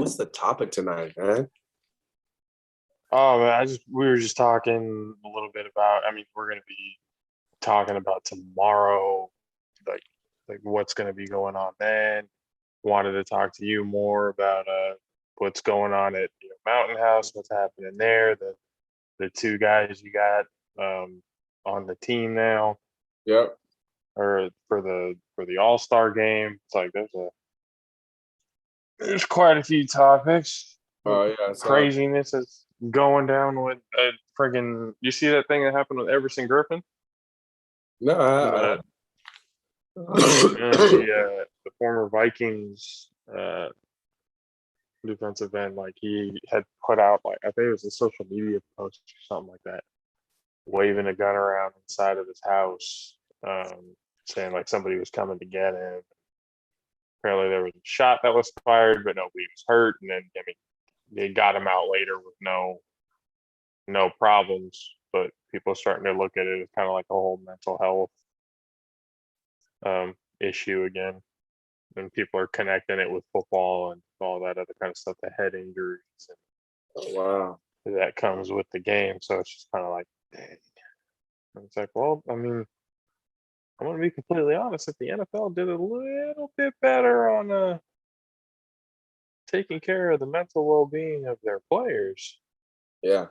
What's the topic tonight, man? Oh man, we were just talking a little bit about. I mean, we're gonna be talking about tomorrow, like what's gonna be going on then. Wanted to talk to you more about what's going on at Mountain House, what's happening there. The two guys you got on the team now, Yep. or for the All-Star game. It's like there's quite a few topics. Oh yeah. So Craziness is going down with friggin'. You see that thing that happened with Everson Griffin? no, I, The the former Vikings defensive end, like he had put out, like I think it was a social media post or something like that, waving a gun around inside of his house, saying like somebody was coming to get him. Apparently there was a shot that was fired, but nobody was hurt. And then I mean they got him out later with no problems. But people are starting to look at it as kind of like a whole mental health issue again, and people are connecting it with football and all that other kind of stuff, the head injuries oh, wow. and that comes with the game. So it's just kind of like, dang. And it's like, well, I mean, I'm going to be completely honest. If the NFL did a little bit better on taking care of the mental well-being of their players, Yeah.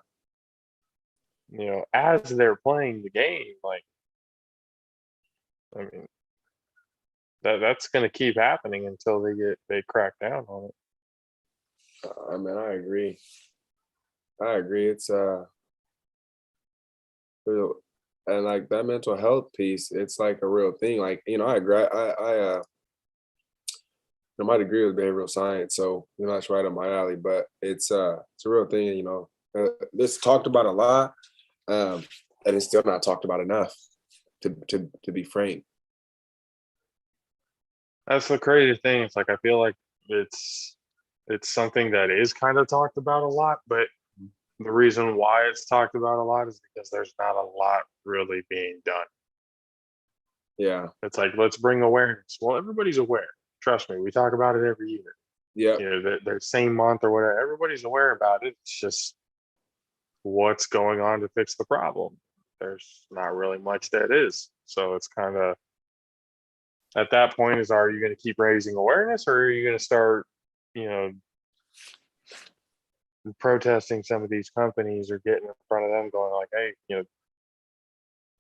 as they're playing the game, like, I mean, that's going to keep happening until they crack down on it. I mean, I agree. I agree. It's real, and like that mental health piece, it's like a real thing. Like I agree. My degree was behavioral science, so that's right up my alley. But it's a real thing. This talked about a lot, and it's still not talked about enough. To be frank. That's the crazy thing. It's like I feel like it's something that is kind of talked about a lot, but the reason why it's talked about a lot is because there's not a lot really being done. Yeah. It's like, let's bring awareness. Well, everybody's aware. Trust me, we talk about it every year. Yeah. The same month or whatever. Everybody's aware about it. It's just what's going on to fix the problem. There's not really much that is. So it's kind of at that point are you going to keep raising awareness, or are you going to start, you know, protesting some of these companies or getting in front of them going like, hey,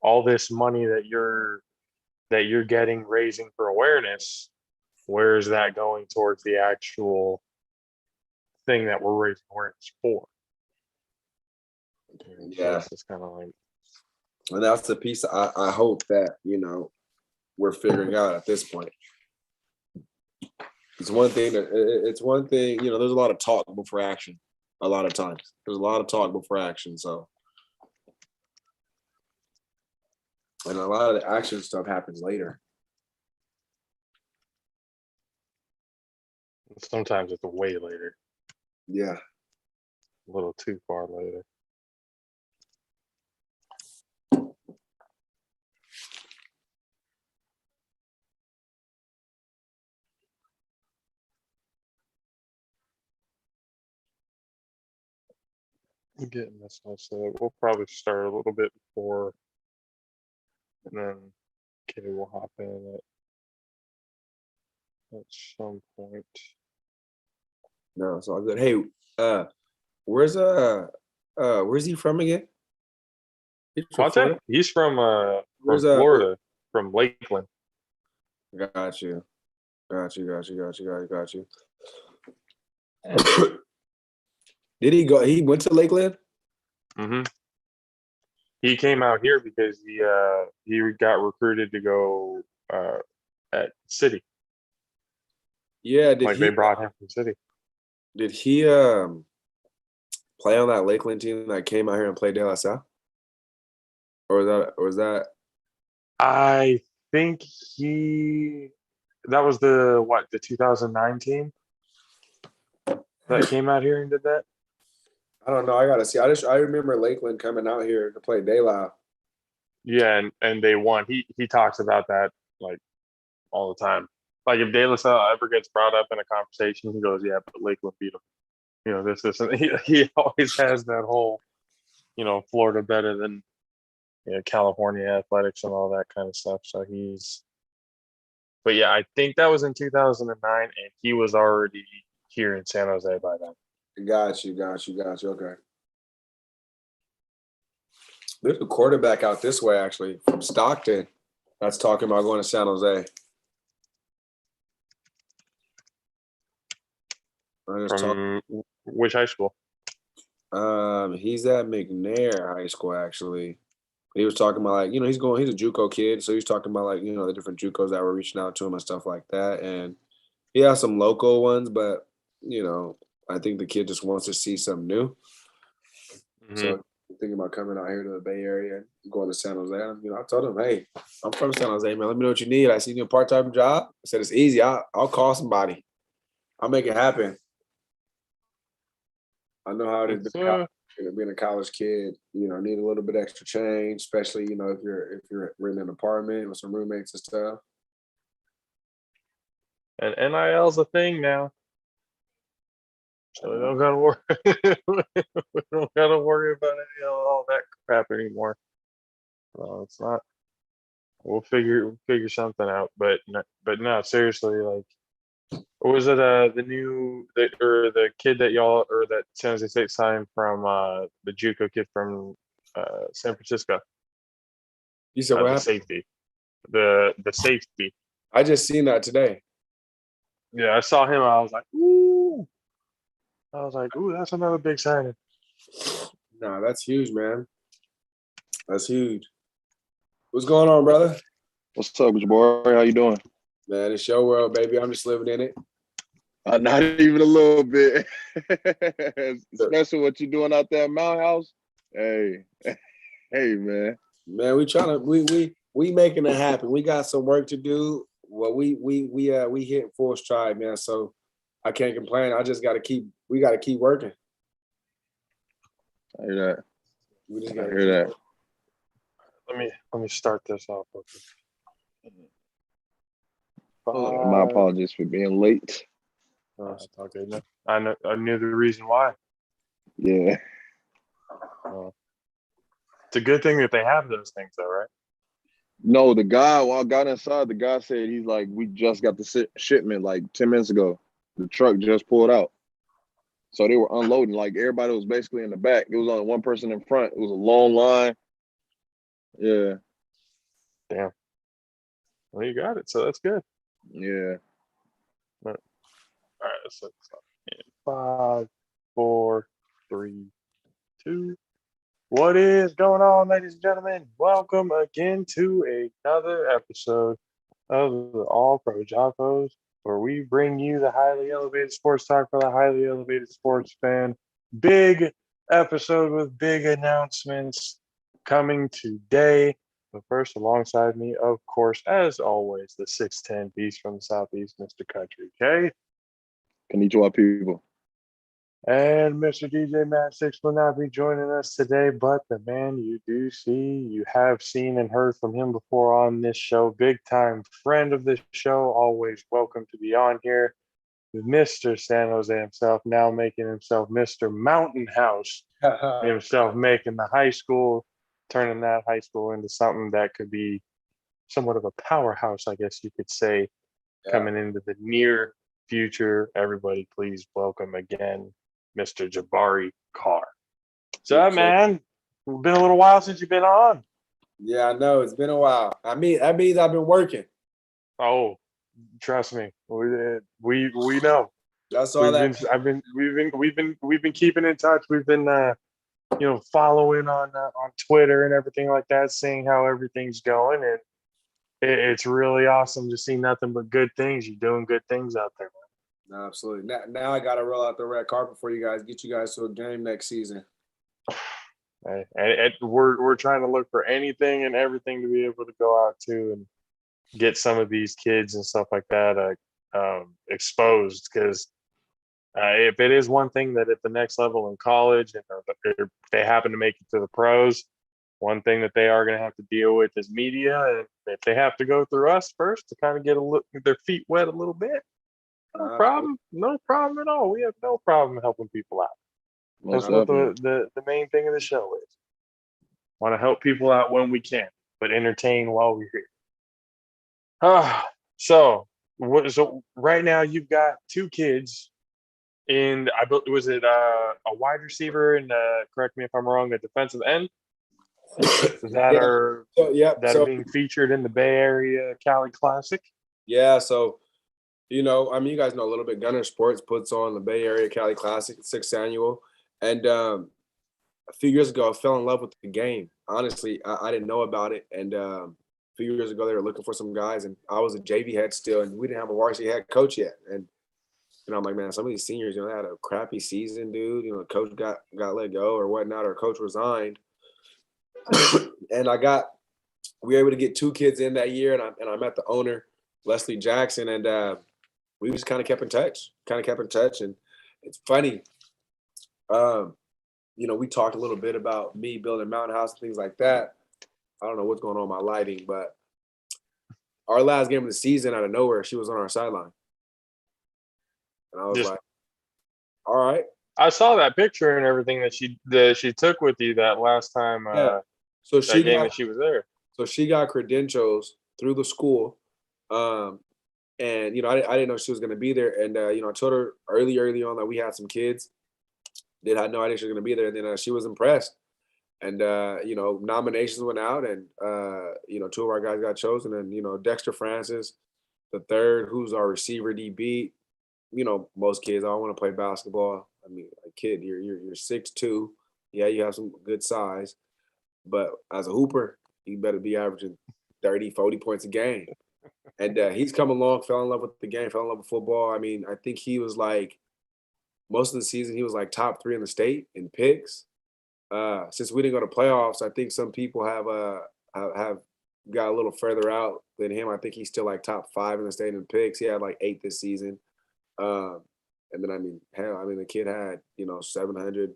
all this money that you're getting raising for awareness, where is that going towards the actual thing that we're raising awareness for? Yeah. So it's kind of like, and that's the piece I hope that we're figuring out at this point. It's one thing there's a lot of talk before action. A lot of times there's a lot of talk before action. So, and a lot of the action stuff happens later. sometimes it's way later, Yeah. a little too far later. Getting this one, so we'll probably start a little bit before, and then Kenny will hop in at some point. No, it's all good. Hey, where's he from again? He's from Florida? He's from Where's Florida, from Lakeland. Got you. Did he go? He went to Lakeland? Mm-hmm. He came out here because he got recruited to go at City. Yeah, they brought him from City. Did he play on that Lakeland team that came out here and played De La Salle? Or was that? I think that was the 2009 team that came out here and did that. I don't know. I gotta see. I remember Lakeland coming out here to play De La. Yeah, and they won. He talks about that like all the time. Like if De La Salle ever gets brought up in a conversation, he goes, "Yeah, but Lakeland beat him." This, and he always has that whole, Florida better than California athletics and all that kind of stuff. So but yeah, I think that was in 2009, and he was already here in San Jose by then. Got you. Okay. There's a quarterback out this way, actually, from Stockton that's talking about going to San Jose. From which high school? He's at McNair High School, actually. He was talking about, like, he's a JUCO kid, so he's talking about, like, the different JUCOs that were reaching out to him and stuff like that. And he has some local ones, but I think the kid just wants to see something new. Mm-hmm. So thinking about coming out here to the Bay Area and going to San Jose. I told him, hey, I'm from San Jose, man. Let me know what you need. I see you a part-time job. I said, it's easy. I'll call somebody. I'll make it happen. I know how it is being a college kid. Need a little bit extra change, especially if you're renting an apartment with some roommates and stuff. And NIL's a thing now, so we don't gotta worry. We don't gotta worry about all that crap anymore. No, it's not. We'll figure something out. But no, seriously, like. Or was it the kid that y'all or that San Jose State signed from the JUCO kid from San Francisco? You said what happened? Safety. The safety. I just seen that today. Yeah, I saw him. I was like, ooh. That's another big signing. Nah, that's huge, man. That's huge. What's going on, brother? What's up, Jabari? How you doing? Man, it's your world, baby. I'm just living in it. Not even a little bit. Especially what you're doing out there at Mount House. Hey, man. Man, we making it happen. We got some work to do. Well, we hit full stride, man. So I can't complain. We got to keep working. I hear that. We just I hear that. Let me start this off. My apologies for being late. It's all good. I knew the reason why. Yeah. It's a good thing that they have those things, though, right? No, the guy, when I got inside, the guy said he's like, we just got the shipment like 10 minutes ago. The truck just pulled out. So they were unloading. Like everybody was basically in the back. It was only one person in front. It was a long line. Yeah. Damn. Well, you got it. So that's good. Yeah. All right. Let's start. 5, 4, 3, 2. What is going on, ladies and gentlemen? Welcome again to another episode of the All Pro JAFFOs, where we bring you the highly elevated sports talk for the highly elevated sports fan. Big episode with big announcements coming today. But first, alongside me, of course, as always, the 6'10" beast from the Southeast, Mr. Country K. Konnichiwa, people. And Mr. DJ Matt 6 will not be joining us today, but the man you have seen and heard from him before on this show, big time friend of this show, always welcome to be on here. Mr. San Jose himself, now making himself Mr. Mountain House, himself making the high school, turning that high school into something that could be somewhat of a powerhouse, I guess you could say, coming into the near future. Everybody, please welcome again Mr. Jabari Carr. What's up, man? It's been a little while since you've been on. Yeah, I know. It's been a while. I mean, that means I've been working. Oh, trust me. We know. That's all We've been keeping in touch. We've been following on Twitter and everything like that, seeing how everything's going, and it's really awesome to see nothing but good things. You're doing good things out there, man. No, absolutely. Now I got to roll out the red carpet for you guys. Get you guys to a game next season. And we're trying to look for anything and everything to be able to go out to and get some of these kids and stuff like that exposed. Because if it is one thing that at the next level in college, and if they happen to make it to the pros, one thing that they are going to have to deal with is media, and if they have to go through us first to kind of get their feet wet a little bit, no problem. No problem at all. We have no problem helping people out. Most That's what definitely. the main thing of the show is. Want to help people out when we can, but entertain while we're here. So right now you've got two kids in, was it a wide receiver and correct me if I'm wrong, a defensive end that are being featured in the Bay Area Cali Classic? Yeah, so you mean, you guys know a little bit. Gunner Sports puts on the Bay Area Cali Classic, 6th annual, and a few years ago I fell in love with the game. Honestly, I didn't know about it, and a few years ago they were looking for some guys, and I was a JV head still, and we didn't have a varsity head coach yet, and I'm like, man, some of these seniors, they had a crappy season, dude. Coach got let go or whatnot, or coach resigned. And we were able to get two kids in that year, and I met the owner, Leslie Jackson, and we just kind of kept in touch. And it's funny. We talked a little bit about me building Mountain House and things like that. I don't know what's going on with my lighting, but our last game of the season, out of nowhere, she was on our sideline. And I was like, all right. I saw that picture and everything that she took with you that last time. So that game that she was there. So she got credentials through the school, and I didn't know she was going to be there. And I told her early on that we had some kids. Did had no idea she was going to be there. And then she was impressed. And nominations went out, and two of our guys got chosen. And Dexter Francis, the third, who's our receiver DB. Most kids, I want to play basketball. I mean, a kid, you're 6'2". Yeah, you have some good size, but as a hooper, you better be averaging 30, 40 points a game. And he's come along, fell in love with the game, fell in love with football. I mean, I think he was like, most of the season, he was like top 3 in the state in picks. Since we didn't go to playoffs, I think some people have got a little further out than him. I think he's still like top 5 in the state in picks. He had like 8 this season. And then, the kid had, 700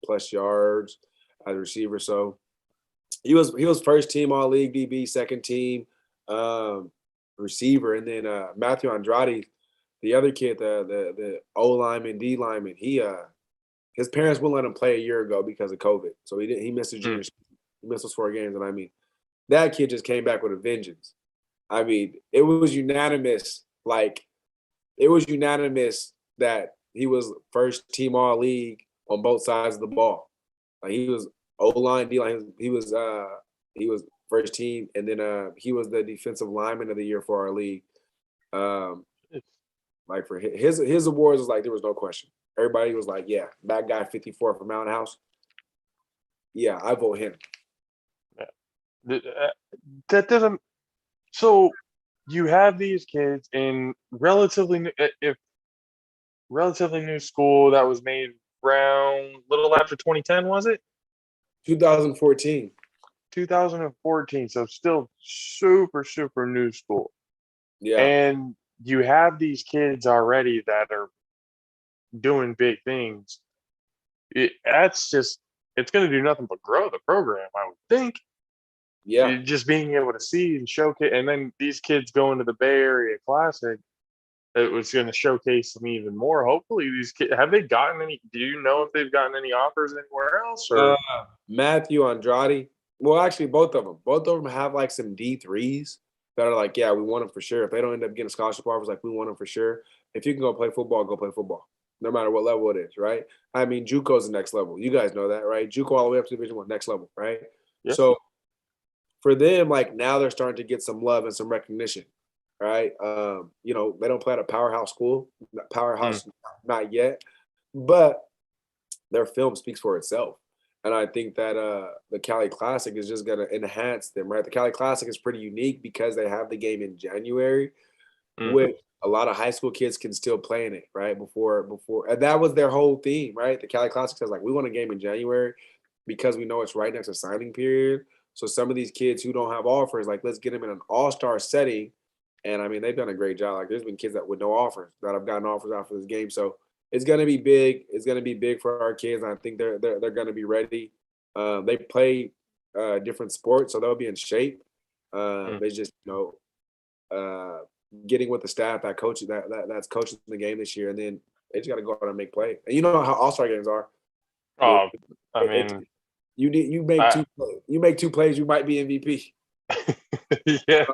plus yards as a receiver. So he was first team all league DB, second team receiver. And then Matthew Andrade, the other kid, the O lineman, D lineman, his parents wouldn't let him play a year ago because of COVID. So he missed his junior season. He missed those 4 games. And that kid just came back with a vengeance. It was unanimous. It was unanimous that he was first team all league on both sides of the ball. He was O-line, D-line. He was first team, and then he was the defensive lineman of the year for our league. For his awards was like there was no question. Everybody was like, yeah, that guy 54 from Mountain House. Yeah, I vote him. That doesn't. So you have these kids in relatively new school that was made around little after 2010, was it? 2014. 2014. So still super, super new school. Yeah. And you have these kids already that are doing big things. It's going to do nothing but grow the program, I would think. Yeah. Just being able to see and showcase, and then these kids going to the Bay Area Classic, it was going to showcase them even more. Hopefully, these kids, have they gotten any? Do you know if they've gotten any offers anywhere else? Or Matthew Andrade. Well, actually, both of them have like some D3s that are like, yeah, we want them for sure. If they don't end up getting scholarship offers, like we want them for sure. If you can go play football, go play football, no matter what level it is, right? JUCO's the next level. You guys know that, right? JUCO all the way up to Division I, next level, right? Yeah. So for them, like now they're starting to get some love and some recognition, right? They don't play at a powerhouse school, not yet, but their film speaks for itself. And I think that the Cali Classic is just going to enhance them, right? The Cali Classic is pretty unique because they have the game in January, which a lot of high school kids can still play in it, right? Before, and that was their whole theme, right? The Cali Classic says like, we want a game in January because we know it's right next to signing period. So some of these kids who don't have offers, like let's get them in an all-star setting. And they've done a great job. Like there's been kids that with no offers that have gotten offers after this game. So it's going to be big. It's going to be big for our kids. I think they're going to be ready. They play different sports, so they'll be in shape. It's just getting with the staff that coaches that's coaching the game this year, and then they just got to go out and make play. And you know how All-Star games are. Oh, I It- mean, you make I- you make 2 plays, you might be MVP. yeah,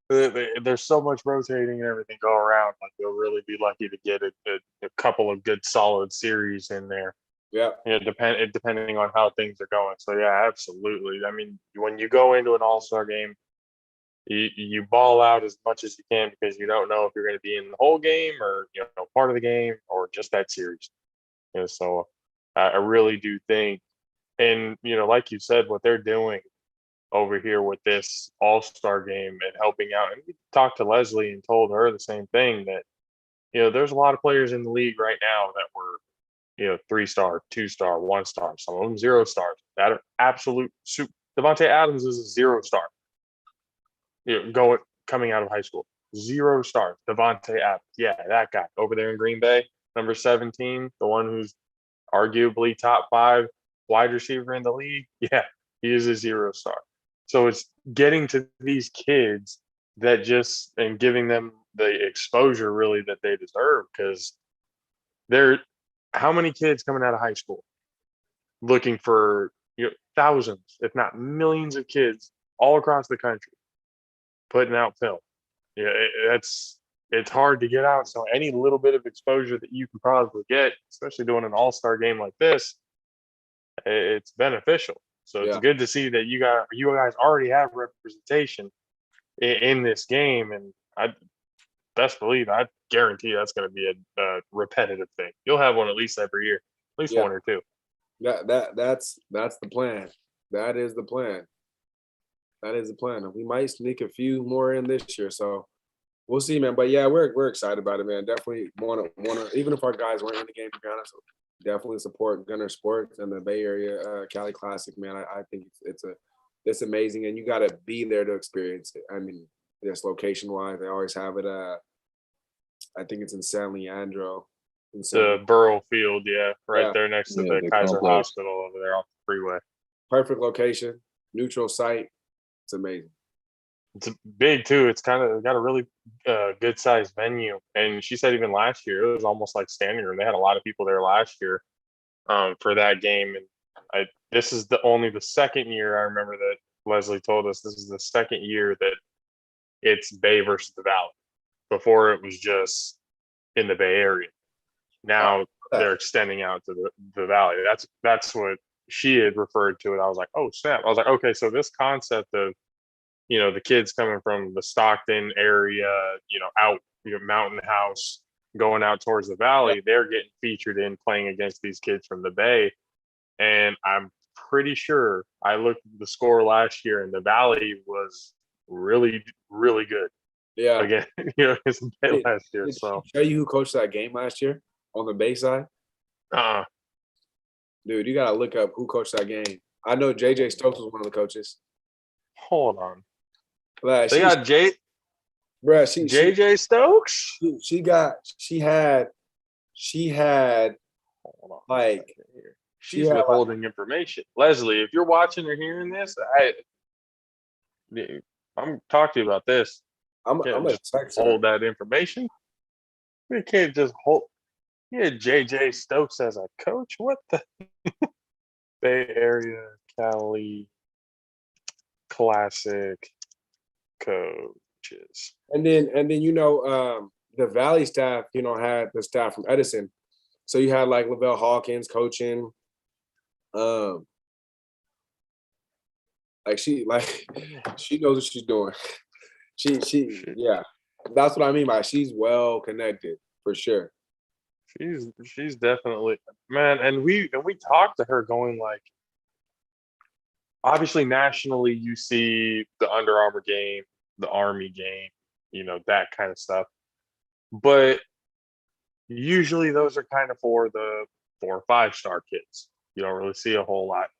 there's so much rotating and everything go around. Like you'll really be lucky to get a couple of good solid series in there. Yeah, Depending on how things are going. So yeah, absolutely. I mean, when you go into an All-Star game, you ball out as much as you can because you don't know if you're going to be in the whole game or part of the game or just that series. So I really do think, and like you said, what they're doing over here with this All-Star game and helping out. And we talked to Leslie and told her the same thing that there's a lot of players in the league right now that were 3-star, 2-star, 1-star, some of them 0 stars. That are absolute soup. Devontae Adams is a 0-star. Coming out of high school, 0 stars. Devontae Adams, yeah, that guy over there in Green Bay, number 17, the one who's arguably top 5 wide receiver in the league. Yeah, he is a 0-star. So it's getting to these kids and giving them the exposure really that they deserve, because how many kids coming out of high school looking for thousands, if not millions of kids all across the country putting out film. Yeah, it's hard to get out. So any little bit of exposure that you can probably get, especially doing an all-star game like this, it's beneficial. So it's good to see that you guys already have representation in this game, and I best believe I guarantee that's going to be a repetitive thing. You'll have one at least every year, at least 1 or 2. That's the plan. That is the plan. That is the plan. We might sneak a few more in this year, so we'll see, man. But yeah, we're excited about it, man. Definitely want to even if our guys weren't in the game, to be honest, definitely support Gunner Sports and the Bay Area Cali Classic, man. I think it's amazing, and you got to be there to experience it. I mean, just location wise, they always have it. I think it's in San Leandro. The Burrow Field, right there next to the Kaiser complex. Hospital over there off the freeway. Perfect location, neutral site. It's amazing. It's big too. It's got a really good sized venue. And she said even last year it was almost like standing room. They had a lot of people there last year for that game. And this is only the second year I remember that Leslie told us this is the second year that it's Bay versus the Valley. Before it was just in the Bay Area. Now they're extending out to the Valley. That's what she had referred to it. I was like, oh snap. I was like, okay, so this concept of the kids coming from the Stockton area, out Mountain House, going out towards the Valley, they're getting featured in playing against these kids from the Bay. And I'm pretty sure I looked at the score last year and the Valley was really, really good. Yeah. Again, it's the Bay last year. Did So she tell you who coached that game last year on the Bay side? Dude, you gotta look up who coached that game. I know JJ Stokes was one of the coaches. Hold on. Like, They got JJ Stokes? She had Hold on like here. She's withholding information. Leslie, if you're watching or hearing this, I'm talking to you about this. I'm gonna text her. Hold that information. We can't just hold. Yeah, JJ Stokes as a coach. What the Bay Area Cali Classic coaches. And then the Valley staff, had the staff from Edison. So you had like Lavelle Hawkins coaching. She knows what she's doing. Yeah. That's what I mean by she's well connected for sure. She's definitely, man, and we talked to her going like, obviously nationally you see the Under Armour game, the Army game, that kind of stuff. But usually those are kind of for the 4 or 5-star kids. You don't really see a whole lot.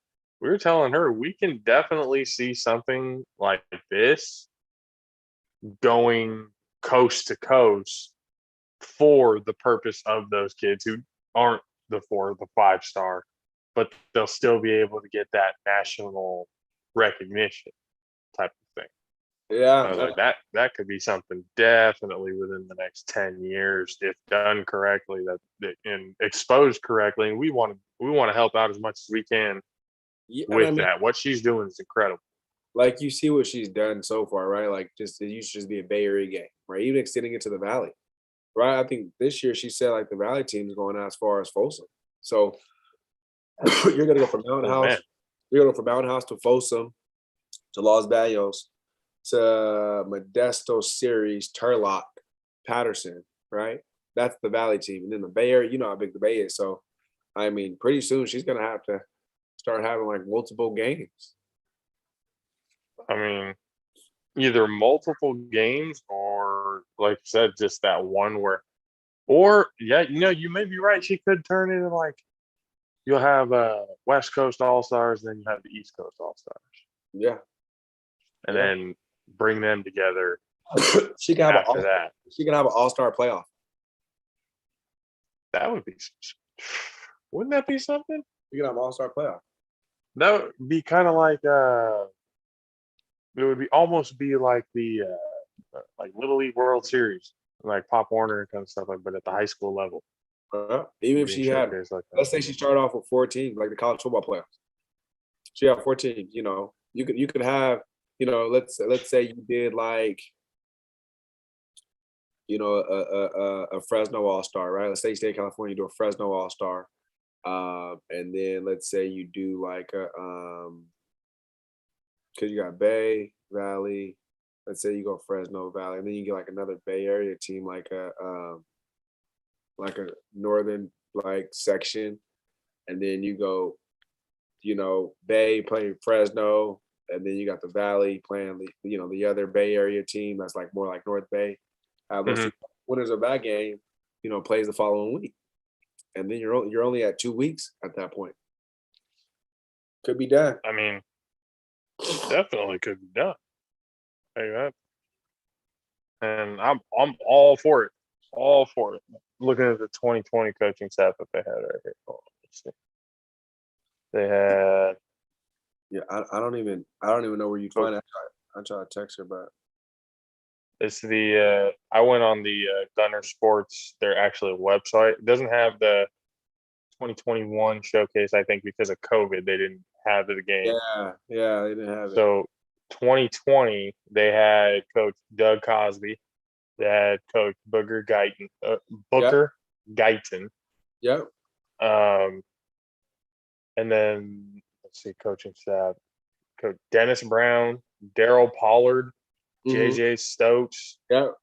We were telling her we can definitely see something like this going coast to coast for the purpose of those kids who aren't the 4 or the 5-star, but they'll still be able to get that national recognition type of I was Yeah, like, that could be something definitely within the next 10 years if done correctly, and exposed correctly. And we want to help out as much as we can yeah, and I with mean, that. What she's doing is incredible. like you see what she's done so far, right? Like just it used to just be a Bay Area game, right? Even extending it to the Valley, right? I think this year she said like the Valley team is going out as far as Folsom. So you're gonna go from Mountain Oh House, man. you're gonna go from Mountain House to Folsom to Los Baños to Modesto Series, Turlock, Patterson, right? That's the Valley team. And then the Bay Area, you know how big the Bay is. So I mean, pretty soon she's gonna have to start having like multiple games. I mean, either multiple games or like I said, just that one where or yeah, you may be right. She could turn into like you'll have West Coast All Stars, then you have the East Coast All Stars. Yeah, And yeah. then bring them together she can have an after that. she can have an all-star playoff. That would be, wouldn't that be something? You can have an all-star playoff. That would be kind of like, it would be almost be like the like Little League World Series, like Pop Warner and kind of stuff like, but at the high school level, Even if being she had, showcased like that. let's say she started off with 4 teams, like the college football playoffs. She had 4 teams. You could have, let's say you did like, a Fresno All Star, right? Let's say you stay in California, you do a Fresno All Star, and then let's say you do like because you got Bay Valley. Let's say you go Fresno Valley, and then you get like another Bay Area team, like a northern like section, and then you go, Bay playing Fresno, and then you got the Valley playing the other Bay Area team that's like more like North Bay. Those Hmm. two winners of that game, plays the following week, and then you're only at 2 weeks at that point. Could be done. I mean, definitely could be done. Hey, that, and I'm all for it. All for it. Looking at the 2020 coaching staff that they had right here. Oh, let's see. They had Yeah, I don't even know where you'd Coach find it. I try to text her, but It's the I went on the Gunner Sports, their actual website. It doesn't have the 2021 showcase, I think, because of COVID, they didn't have the game. yeah, they didn't have it. So 2020, they had Coach Doug Cosby, they had Coach Yep, Booker Guyton, yep. and then let's see, coaching staff, Coach Dennis Brown, Daryl Pollard, Hmm. JJ Stokes, Yep,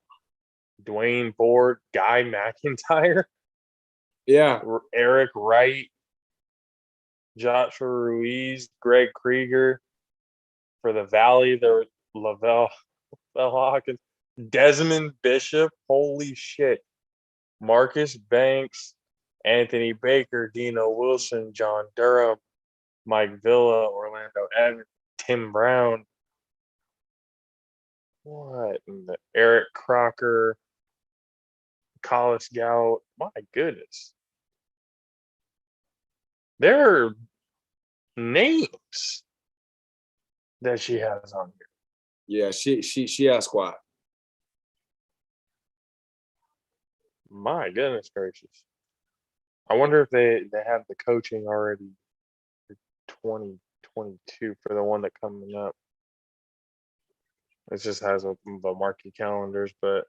Dwayne Ford, Guy McIntyre, yeah, Eric Wright, Joshua Ruiz, Greg Krieger. For the Valley, there was Lavelle Hawkins, Desmond Bishop. Holy shit. Marcus Banks, Anthony Baker, Dino Wilson, John Durham, Mike Villa, Orlando Evans, Tim Brown. What? And Eric Crocker, Collis Gout. My goodness. There are names that she has on here. yeah. She has squad. My goodness gracious. I wonder if they have the coaching already for 2022 for the one that coming up. It just has the marquee calendars, but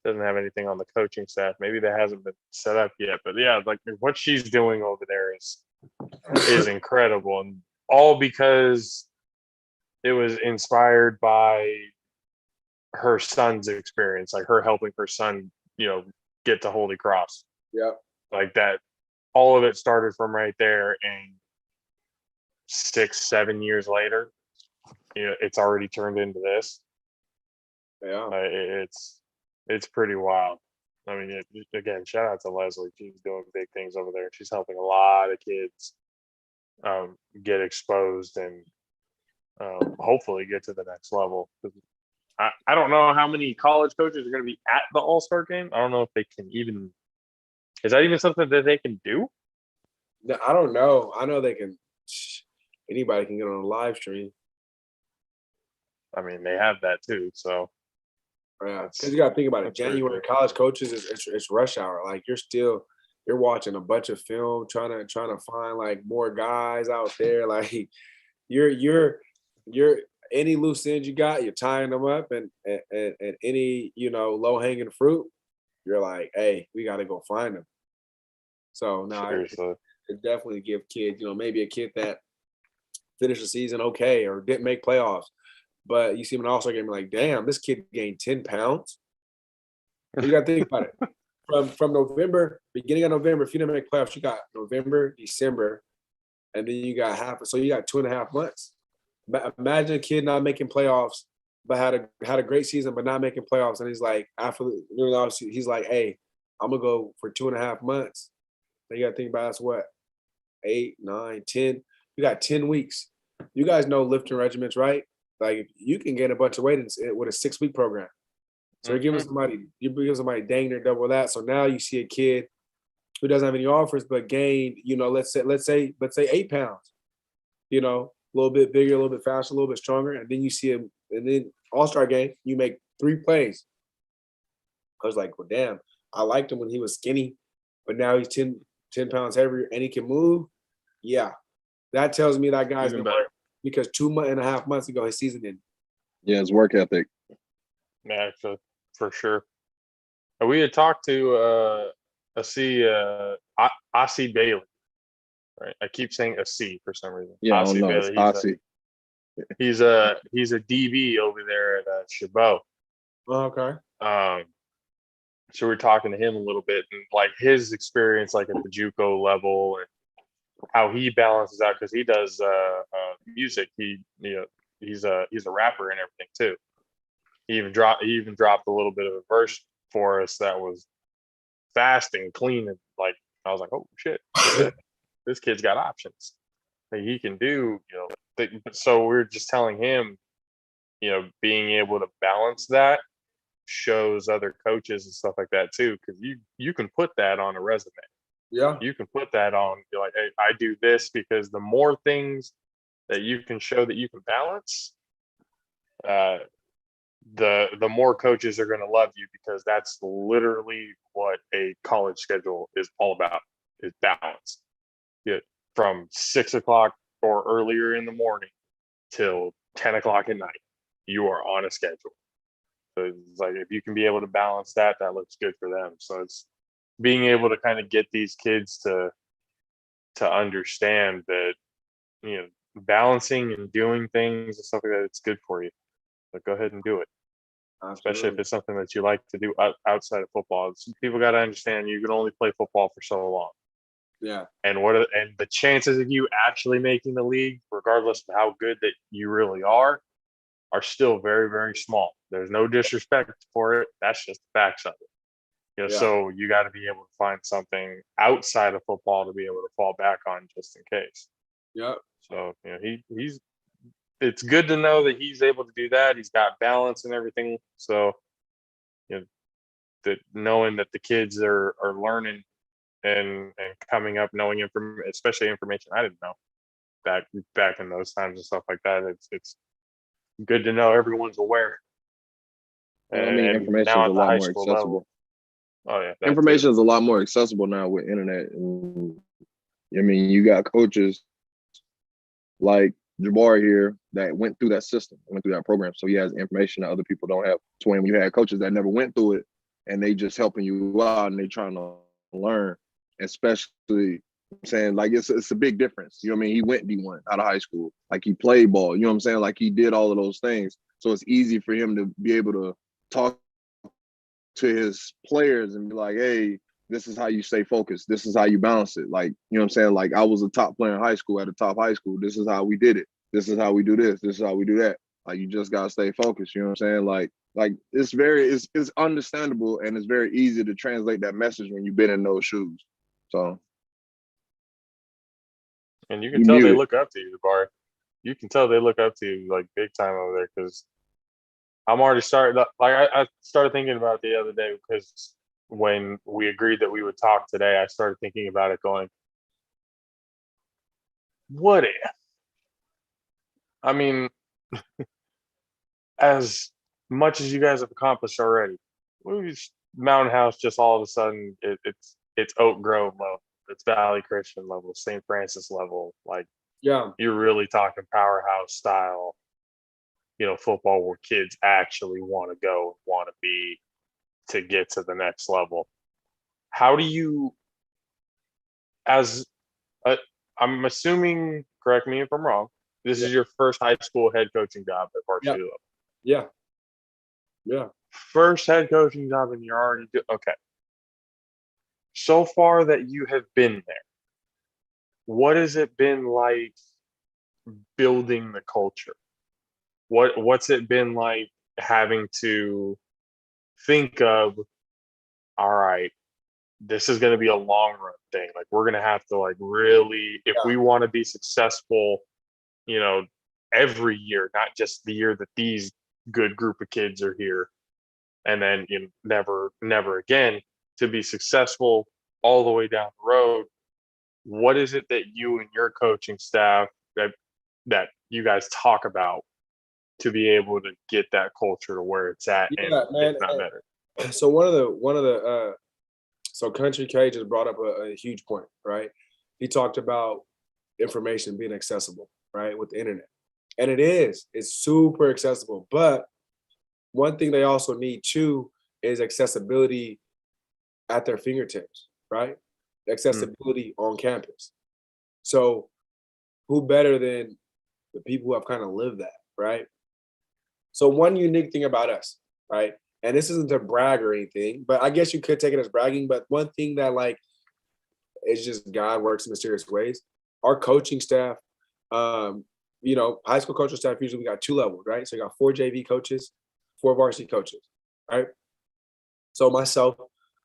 doesn't have anything on the coaching staff. Maybe that hasn't been set up yet. But yeah, like what she's doing over there is incredible, and all because it was inspired by her son's experience, like her helping her son, get to Holy Cross. Yep. Like that, all of it started from right there, and 6-7 years later, it's already turned into this. Yeah. It's pretty wild. I mean, again, shout out to Leslie. She's doing big things over there. She's helping a lot of kids get exposed and hopefully get to the next level. I don't know how many college coaches are going to be at the All-Star game. I don't know if they can even. Is that even something that they can do? I don't know. I know they can. Anybody can get on a live stream. I mean, they have that too. So Yeah, because you got to think about it. that's very January good. college coaches it's rush hour. Like you're watching a bunch of film, trying to find like more guys out there. Like you're any loose ends you got, you're tying them up, and any low hanging fruit, you're like, hey, we got to go find them. So now Seriously. it definitely give kids, maybe a kid that finished the season okay or didn't make playoffs, but you see him in an all-star game, like, damn, this kid gained 10 pounds. You got to think about it. From November, beginning of November, if you didn't make playoffs, you got November, December, and then you got so you got 2.5 months. Imagine a kid not making playoffs, but had a great season, but not making playoffs, and he's like, he's like, hey, I'm gonna go for 2.5 months. So you got to think about that's what 8, 9, 10. You got 10 weeks. You guys know lifting regimens, right? Like you can gain a bunch of weight with a 6-week program. So you're giving somebody dang near double that. So now you see a kid who doesn't have any offers but gained, let's say 8 pounds. A little bit bigger, a little bit faster, a little bit stronger, and then you see him. And then all-star game, you make 3 plays. I was like, well, damn, I liked him when he was skinny, but now he's 10 pounds heavier and he can move. Yeah, that tells me that guy's been working because 2.5 months ago his season ended. Yeah, it's work ethic. Yeah, for sure. We had talked to Asi Bailey. Right, I keep saying Asi for some reason. Yeah, I Asi don't know. It's Bailey. He's a DB over there at Chabot. Oh, okay. So we're talking to him a little bit and like his experience, like at the JUCO level, and how he balances out because he does music. He's a rapper and everything too. He even dropped a little bit of a verse for us that was fast and clean, and like I was like, oh shit, this kid's got options. Like, he can do, so we're just telling him, being able to balance that shows other coaches and stuff like that too, because you can put that on a resume. Yeah. You can put that on. You're like, hey, I do this, because the more things that you can show that you can balance, the more coaches are going to love you, because that's literally what a college schedule is all about, is balance. From 6 o'clock or earlier in the morning till 10 o'clock at night, you are on a schedule. So it's like, if you can be able to balance that, that looks good for them. So it's being able to kind of get these kids to understand that, balancing and doing things and stuff like that, it's good for you. But go ahead and do it. Absolutely. Especially if it's something that you like to do outside of football. People got to understand you can only play football for so long. Yeah. And the chances of you actually making the league, regardless of how good that you really are still very, very small. There's no disrespect for it. That's just the facts of it. So you got to be able to find something outside of football to be able to fall back on just in case. Yep. So he's. It's good to know that he's able to do that. He's got balance and everything. So that knowing that the kids are learning and coming up, knowing information, especially information I didn't know back in those times and stuff like that. It's good to know everyone's aware. And I mean, information is a lot more accessible. Oh yeah, information is a lot more accessible now with internet, and I mean, you got coaches like Jabbar here that went through that system, went through that program, so he has information that other people don't have. So when you had coaches that never went through it, and they just helping you out, and they trying to learn, especially saying like it's a big difference. You know what I mean? He went D1 out of high school, like he played ball. You know what I'm saying? Like he did all of those things, so it's easy for him to be able to talk to his players and be like, hey, this is how you stay focused. This is how you balance it. Like, you know what I'm saying? Like, I was a top player in high school at a top high school. This is how we did it. This is how we do this. This is how we do that. Like, you just got to stay focused. You know what I'm saying? Like it's understandable, and it's very easy to translate that message when you've been in those shoes. So. And you can tell they look up to you, Bar. You can tell they look up to you like big time over there, because I'm already started. Like I started thinking about it the other day, because when we agreed that we would talk today, I started thinking about it, going, what if? I mean, as much as you guys have accomplished already, Mountain House just all of a sudden it's Oak Grove level, it's Valley Christian level, St. Francis level. Like Yeah. you're really talking powerhouse style, football where kids actually want to go, want to be to get to the next level. How do you, as I'm assuming, correct me if I'm wrong, this is your first high school head coaching job at varsity level. Yeah. Yeah. First head coaching job, and you're already okay. So far that you have been there, what has it been like building the culture? What's it been like having to think of, all right, this is going to be a long run thing. Like we're going to have to like really, if we want to be successful, every year, not just the year that these good group of kids are here, and then never again, to be successful all the way down the road. What is it that you and your coaching staff that you guys talk about to be able to get that culture to where it's at, and man, if not better? So so Country K just brought up a huge point, right? He talked about information being accessible, right, with the internet. And it's super accessible. But one thing they also need too is accessibility at their fingertips, right? Accessibility on campus. So who better than the people who have kind of lived that, right? So one unique thing about us, right? And this isn't to brag or anything, but I guess you could take it as bragging. But one thing that like is just God works in mysterious ways. Our coaching staff, high school coaching staff, usually we got 2 levels, right? So you got 4 JV coaches, 4 varsity coaches, right? So myself,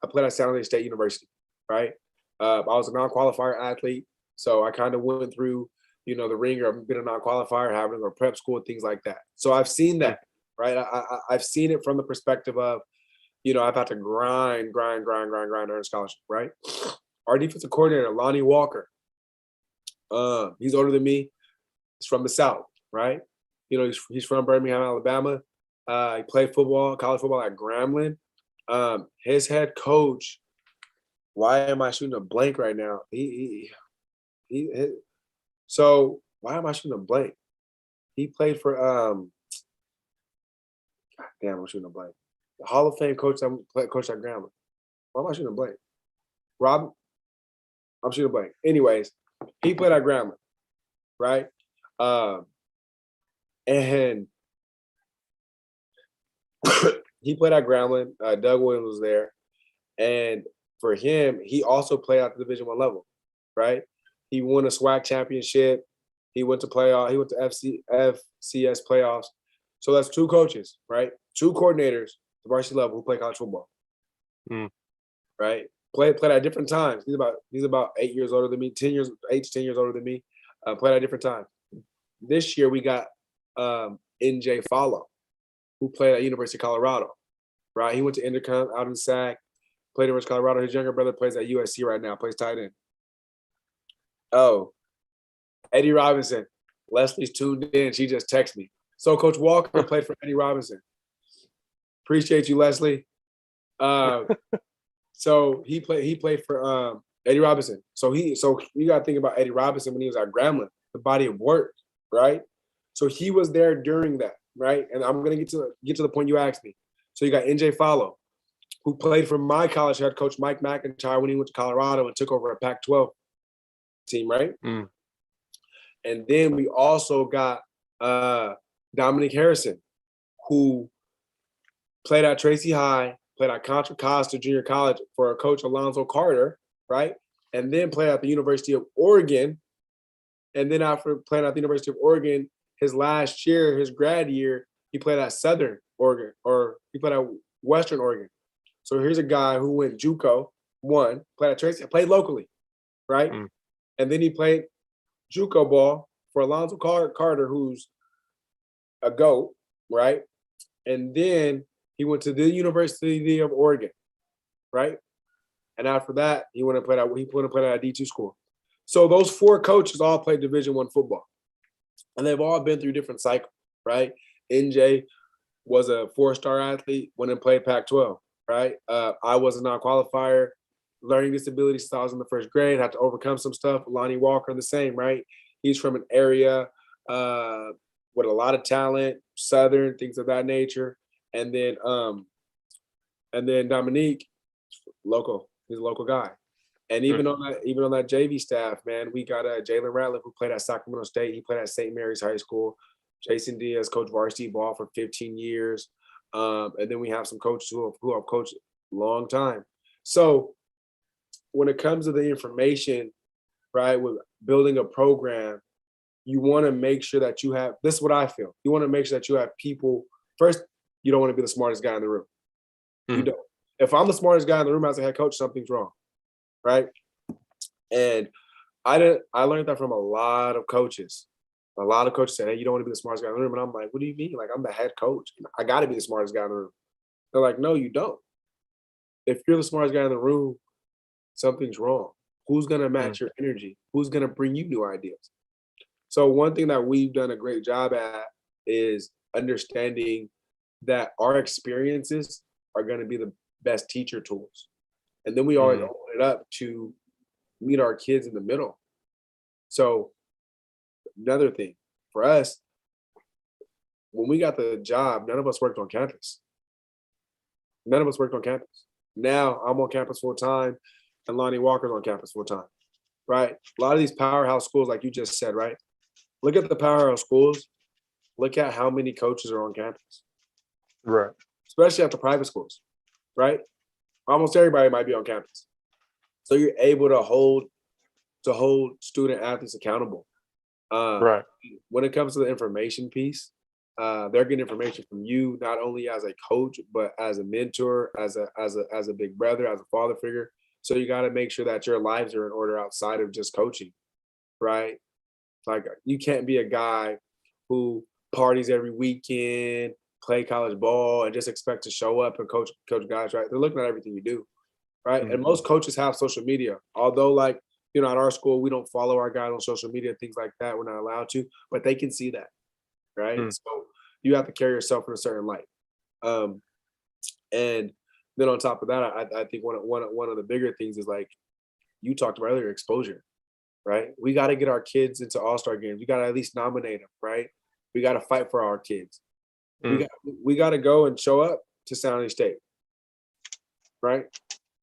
I played at San Jose State University, right? I was a non-qualifier athlete. So I kind of went through, the ringer. I've been a non-qualifier, having a prep school, things like that. So I've seen that, right? I've seen it from the perspective of, I've had to grind earn scholarship, right? Our defensive coordinator, Lonnie Walker, he's older than me. He's from the South, right? He's from Birmingham, Alabama. He played college football at Grambling. His head coach, why am I shooting a blank right now? So why am I shooting a blank? He played for God damn, I'm shooting a blank. The Hall of Fame coach coach at Grambling. Why am I shooting a blank? Rob, I'm shooting a blank. Anyways, he played at Grambling, right? And he played at Grambling. Doug Williams was there, and for him, he also played at the Division I level, right? He won a SWAC championship. He went to playoff. He went to FCS playoffs. So that's 2 coaches, right? 2 coordinators, the varsity level, who play college football, right? Played at different times. He's about 8 years older than me, 8 to 10 years older than me. Played at different times. This year we got NJ Follow, who played at University of Colorado, right? He went to Intercom out in SAC, played at University of Colorado. His younger brother plays at USC right now, plays tight end. Oh, Eddie Robinson. Leslie's tuned in. She just texted me. So Coach Walker played for Eddie Robinson. Appreciate you, Leslie. So he played for Eddie Robinson. So you got to think about Eddie Robinson when he was at Grambling, the body of work, right? So he was there during that, right? And I'm gonna get to the point you asked me. So you got NJ Follow, who played for my college head coach Mike McIntyre when he went to Colorado and took over a Pac-12 team, right? And then we also got Dominic Harrison, who played at Tracy High, played at Contra Costa Junior College for Coach Alonzo Carter, right? And then played at the University of Oregon. And then after playing at the University of Oregon, his last year, his grad year, he played at Southern Oregon, or he played at Western Oregon. So here's a guy who went JUCO, played at Tracy, played locally, right? And then he played JUCO ball for Alonzo Carter, who's a GOAT, right? And then he went to the University of Oregon, right? And after that, he went and played at a D2 school. So those 4 coaches all played Division I football. And they've all been through different cycles, right? NJ was a 4-star athlete, went and played Pac-12, right? I was a non-qualifier, learning disability since I was in the first grade, had to overcome some stuff. Lonnie Walker, the same, right? He's from an area uh, with a lot of talent, Southern, things of that nature. And then Dominique, local, he's a local guy. And even on that JV staff, man, we got Jalen Ratliff, who played at Sacramento State. He played at St. Mary's High School. Jason Diaz coached varsity ball for 15 years. And then we have some coaches who have coached a long time. So when it comes to the information, right, with building a program, you want to make sure that you have, this is what I feel. You want to make sure that you have people, first, you don't want to be the smartest guy in the room. You don't. If I'm the smartest guy in the room as a head coach, something's wrong, right? And I learned that from a lot of coaches. A lot of coaches said, hey, you don't want to be the smartest guy in the room. And I'm like, what do you mean? Like, I'm the head coach. I got to be the smartest guy in the room. They're like, no, you don't. If you're the smartest guy in the room, something's wrong. Who's going to match your energy? Who's going to bring you new ideas? So one thing that we've done a great job at is understanding that our experiences are going to be the best teacher tools. And then we always open it up to meet our kids in the middle. So another thing for us, when we got the job, none of us worked on campus. None of us worked on campus. Now I'm on campus full time and Lonnie Walker's on campus full time, right? A lot of these powerhouse schools, like you just said, right? Look at the powerhouse schools. Look at how many coaches are on campus. Right. Especially at the private schools, right? Almost everybody might be on campus. So you're able to hold student athletes accountable. Right. When it comes to the information piece, they're getting information from you, not only as a coach, but as a mentor, as a big brother, as a father figure. So you got to make sure that your lives are in order outside of just coaching, right? Like you can't be a guy who parties every weekend, play college ball, and just expect to show up and coach guys, right? They're looking at everything you do, right? And most coaches have social media, although like, you know, at our school, we don't follow our guys on social media, things like that. We're not allowed to, but they can see that, right? So you have to carry yourself in a certain light. And then on top of that, I think one of the bigger things is like you talked about earlier, exposure, right? We got to get our kids into all-star games. We got to at least nominate them, right? We got to fight for our kids. We got to go and show up to San Jose State, right?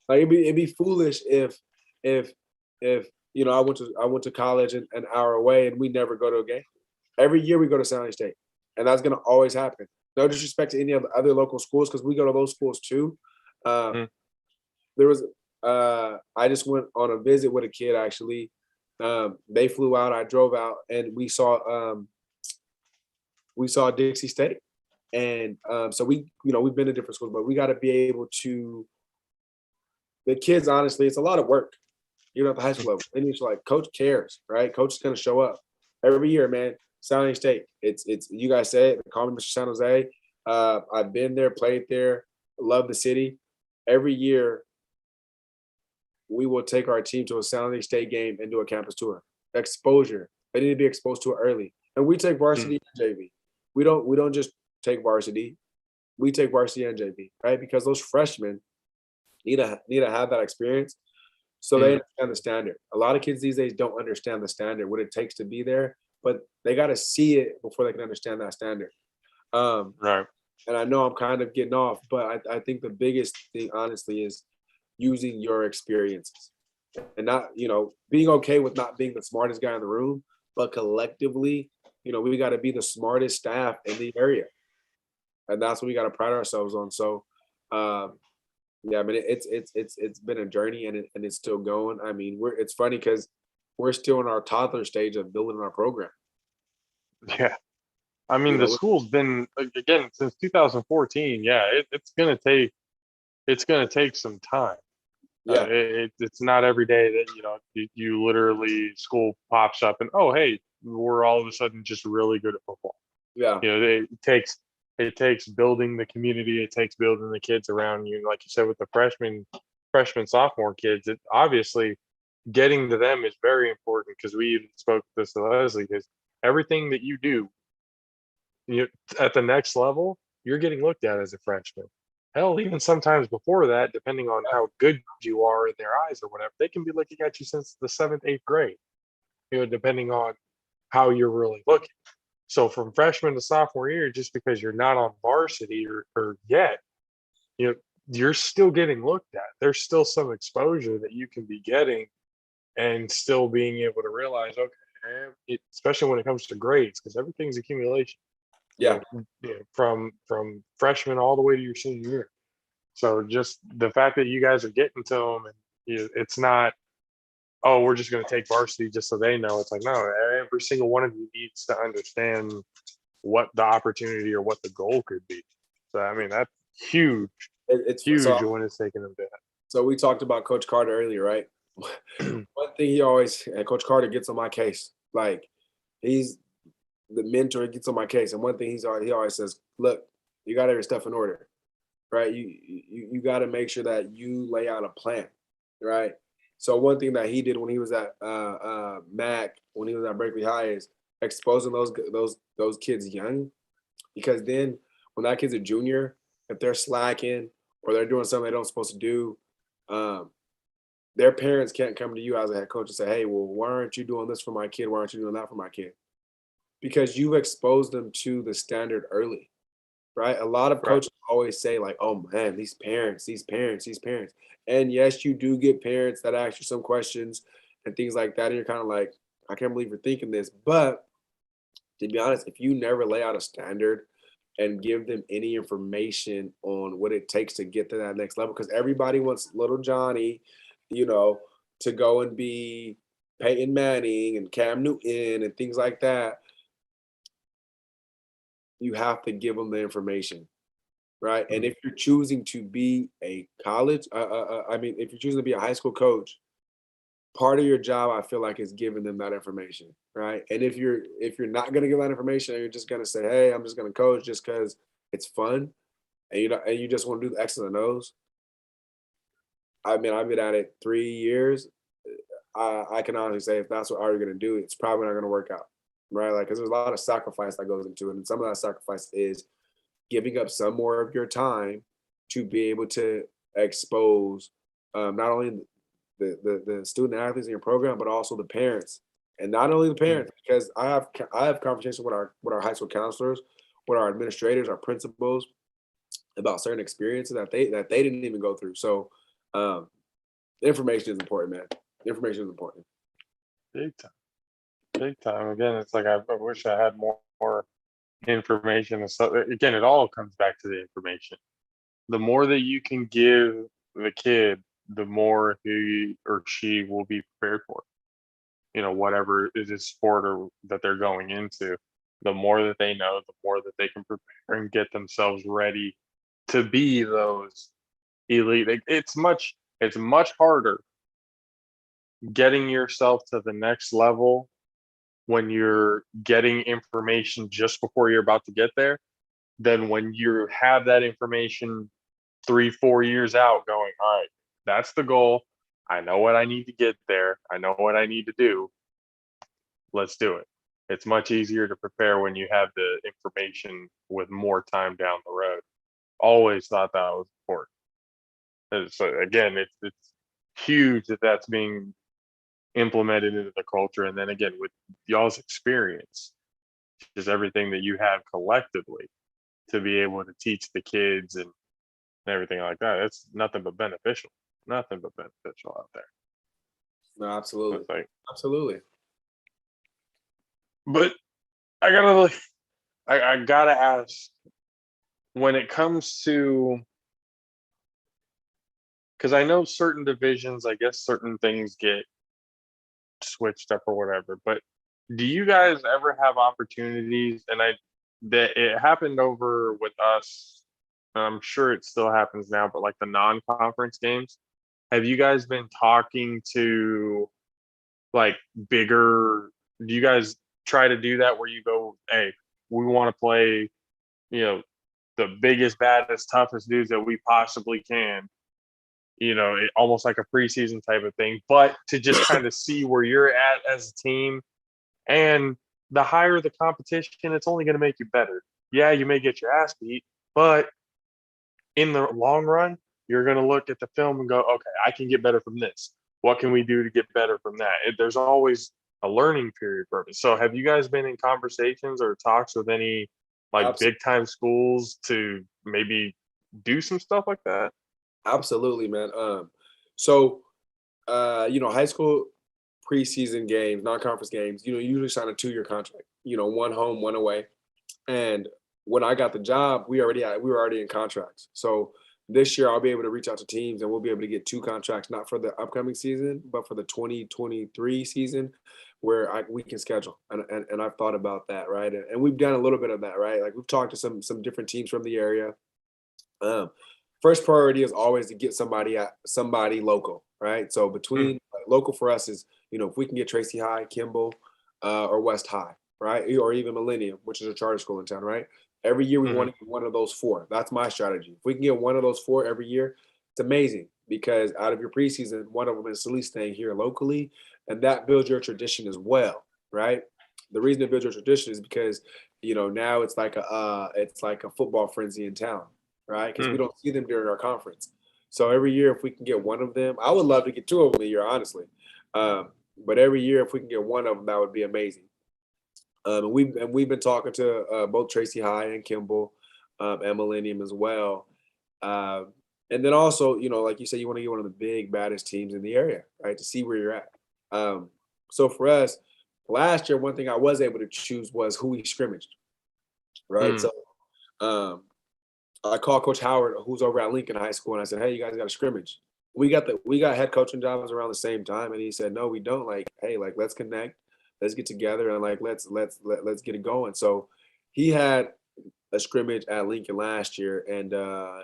Like it'd be foolish if you know I went to college an hour away and we never go to a game. Every year we go to San Jose State, and that's gonna always happen. No disrespect to any of the other local schools because we go to those schools too. There was I just went on a visit with a kid actually. They flew out, I drove out, and we saw Dixie State. And so we've been to different schools, but we got to be able to, the kids, honestly, it's a lot of work, at the high school level. They need to like, coach cares, right? Coach is going to show up every year, man. San Jose State. It's you guys say it, call me Mr. San Jose. I've been there, played there, love the city. Every year, we will take our team to a San Jose State game and do a campus tour. Exposure. They need to be exposed to it early. And we take varsity and JV. We don't just take varsity. We take varsity and JV, right? Because those freshmen need to have that experience so they understand the standard. A lot of kids these days don't understand the standard, what it takes to be there, but they got to see it before they can understand that standard. Right. And I know I'm kind of getting off, but I think the biggest thing, honestly, is using your experiences and not, being okay with not being the smartest guy in the room, but collectively, we got to be the smartest staff in the area. And that's what we got to pride ourselves on. So, yeah, I mean, it's been a journey and it's still going. I mean, it's funny because we're still in our toddler stage of building our program. Yeah. I mean, the school's been, again, since 2014. Yeah, it's gonna take some time. Yeah, it's not every day that you literally school pops up and hey, we're all of a sudden just really good at football. yeah. It takes building the community. It takes building the kids around you. Like you said, with the freshman, sophomore kids, it obviously getting to them is very important because we even spoke this to Leslie because everything that you do at the next level you're getting looked at as a freshman. Hell, even sometimes before that, depending on how good you are in their eyes or whatever, they can be looking at you since the 7th, 8th grade, depending on how you're really looking. So from freshman to sophomore year, just because you're not on varsity or yet, you know, you're still getting looked at. There's still some exposure that you can be getting and still being able to realize, okay, especially when it comes to grades, because everything's accumulation. Yeah. From freshman all the way to your senior year. So just the fact that you guys are getting to them, and it's not, oh, we're just going to take varsity just so they know. It's like, no, every single one of you needs to understand what the opportunity or what the goal could be. So I mean, that's huge. It's huge so, when it's taking them to that. So we talked about Coach Carter earlier, right? One thing he always, and Coach Carter gets on my case. Like, he's the mentor, he gets on my case. And one thing he always says, look, you got your stuff in order, right? You got to make sure that you lay out a plan, right? So one thing that he did when he was at Mac, when he was at Berkeley High, is exposing those kids young, because then when that kid's a junior, if they're slacking or they're doing something they don't supposed to do, their parents can't come to you as a head coach and say, hey, well, why aren't you doing this for my kid? Why aren't you doing that for my kid? Because you've exposed them to the standard early, right? A lot of coaches always say, like, oh man, these parents. And yes, you do get parents that ask you some questions and things like that. And you're kind of like, I can't believe you're thinking this. But to be honest, if you never lay out a standard and give them any information on what it takes to get to that next level, because everybody wants little Johnny, to go and be Peyton Manning and Cam Newton and things like that. You have to give them the information, right? And if you're choosing to be a college, if you're choosing to be a high school coach, part of your job, I feel like, is giving them that information, right? And if you're not going to give that information, and you're just going to say, hey, I'm just going to coach just because it's fun, and you just want to do the X's and O's. I mean, I've been at it 3 years. I can honestly say, if that's what you're going to do, it's probably not going to work out, right? Like, because there's a lot of sacrifice that goes into it, and some of that sacrifice is giving up some more of your time to be able to expose not only the student athletes in your program, but also the parents, and not only the parents, because I have conversations with our high school counselors, with our administrators, our principals, about certain experiences that they didn't even go through. So information is important, man. Information is important. Big time. Big time. Again, it's like I wish I had more information and stuff. Again, it all comes back to the information. The more that you can give the kid, the more he or she will be prepared for. Whatever it is sport or that they're going into. The more that they know, the more that they can prepare and get themselves ready to be those elite. It's much harder getting yourself to the next level when you're getting information just before you're about to get there than when you have that information 3-4 years out going, all right, that's the goal. I know what I need to get there. I know what I need to do. Let's do it. It's much easier to prepare when you have the information with more time down the road. Always thought that was important. So again, it's huge that that's being implemented into the culture. And then again, with y'all's experience, just everything that you have collectively to be able to teach the kids and everything like that, it's nothing but beneficial out there. No, absolutely. Like, absolutely. But I gotta ask, when it comes to, because I know certain divisions, I guess certain things get switched up or whatever, but do you guys ever have opportunities? And that it happened over with us, and I'm sure it still happens now, but like the non-conference games, have you guys been talking to like bigger, do you guys try to do that where you go, hey, we want to play, the biggest, baddest, toughest dudes that we possibly can, almost like a preseason type of thing, but to just kind of see where you're at as a team. And the higher the competition, it's only going to make you better. Yeah, you may get your ass beat, But in the long run, you're going to look at the film and go, okay, I can get better from this. What can we do to get better from that? There's always a learning period for it. So have you guys been in conversations or talks with any like Absolutely. big time schools to maybe do some stuff like that? Absolutely, man. So high school preseason games, non-conference games, you usually sign a 2-year contract. One home, one away. And when I got the job, we were already in contracts. So this year I'll be able to reach out to teams and we'll be able to get 2 contracts, not for the upcoming season, but for the 2023 season, where we can schedule. And I've thought about that, right? And we've done a little bit of that, right? Like we've talked to some different teams from the area. Um, First priority is always to get somebody local, right? So between local for us is, if we can get Tracy High, Kimball, or West High, right? Or even Millennium, which is a charter school in town, right? Every year we Mhm. want to get one of those 4. That's my strategy. If we can get one of those 4 every year, it's amazing, because out of your preseason, one of them is at least staying here locally, and that builds your tradition as well, right? The reason it builds your tradition is because now it's like a football frenzy in town, right? Because we Mm. don't see them during our conference. So every year, if we can get one of them, I would love to get 2 of them a year, honestly. But every year, if we can get one of them, that would be amazing. And we've been talking to both Tracy High and Kimball, and Millennium as well. And then also, like you said, you want to get one of the big baddest teams in the area, right? To see where you're at. So for us, last year, one thing I was able to choose was who we scrimmaged, right? Mm. So um, I called Coach Howard, who's over at Lincoln High School, and I said, "Hey, you guys got a scrimmage. We got head coaching jobs around the same time." And he said, "No, we don't. Like, hey, like let's connect, let's get together, and like let's get it going." So he had a scrimmage at Lincoln last year, and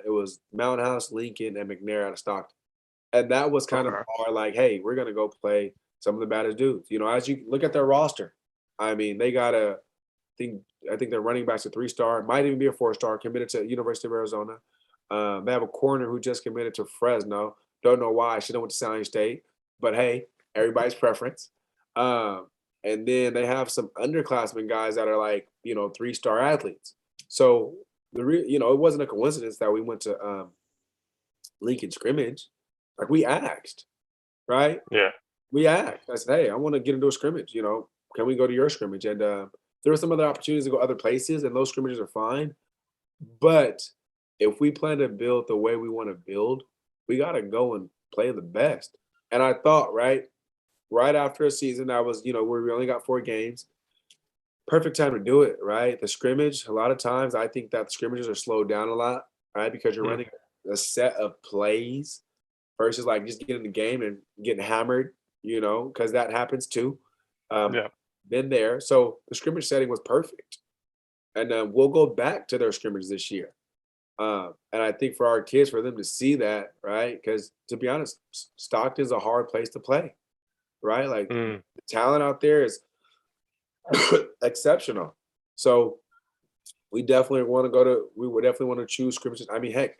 it was Mountain House, Lincoln, and McNair out of Stockton. And that was kind of Okay. our like, hey, we're gonna go play some of the baddest dudes. As you look at their roster, I mean, they got think I think their running back's a 3-star, might even be a 4-star, committed to University of Arizona. They have a corner who just committed to Fresno. Don't know why. Should have went to San Diego State, but hey, everybody's preference. Um, and then they have some underclassmen guys that are like 3-star athletes. So it wasn't a coincidence that we went to Lincoln scrimmage. Like we asked, right? Yeah. We asked. I said, "Hey, I want to get into a scrimmage. Can we go to your scrimmage?" And there were some other opportunities to go other places, and those scrimmages are fine. But if we plan to build the way we want to build, we got to go and play the best. And I thought, right after a season that was, where we only got 4 games, perfect time to do it, right? The scrimmage, a lot of times I think that scrimmages are slowed down a lot, right? Because you're Mm. running a set of plays versus like just getting the game and getting hammered, because that happens too. Um, Yeah. been there. So the scrimmage setting was perfect. And we'll go back to their scrimmage this year. And I think for our kids, for them to see that, right? Because to be honest, Stockton's a hard place to play, right? Like Mm. the talent out there is exceptional. So we would definitely want to choose scrimmages. I mean, heck,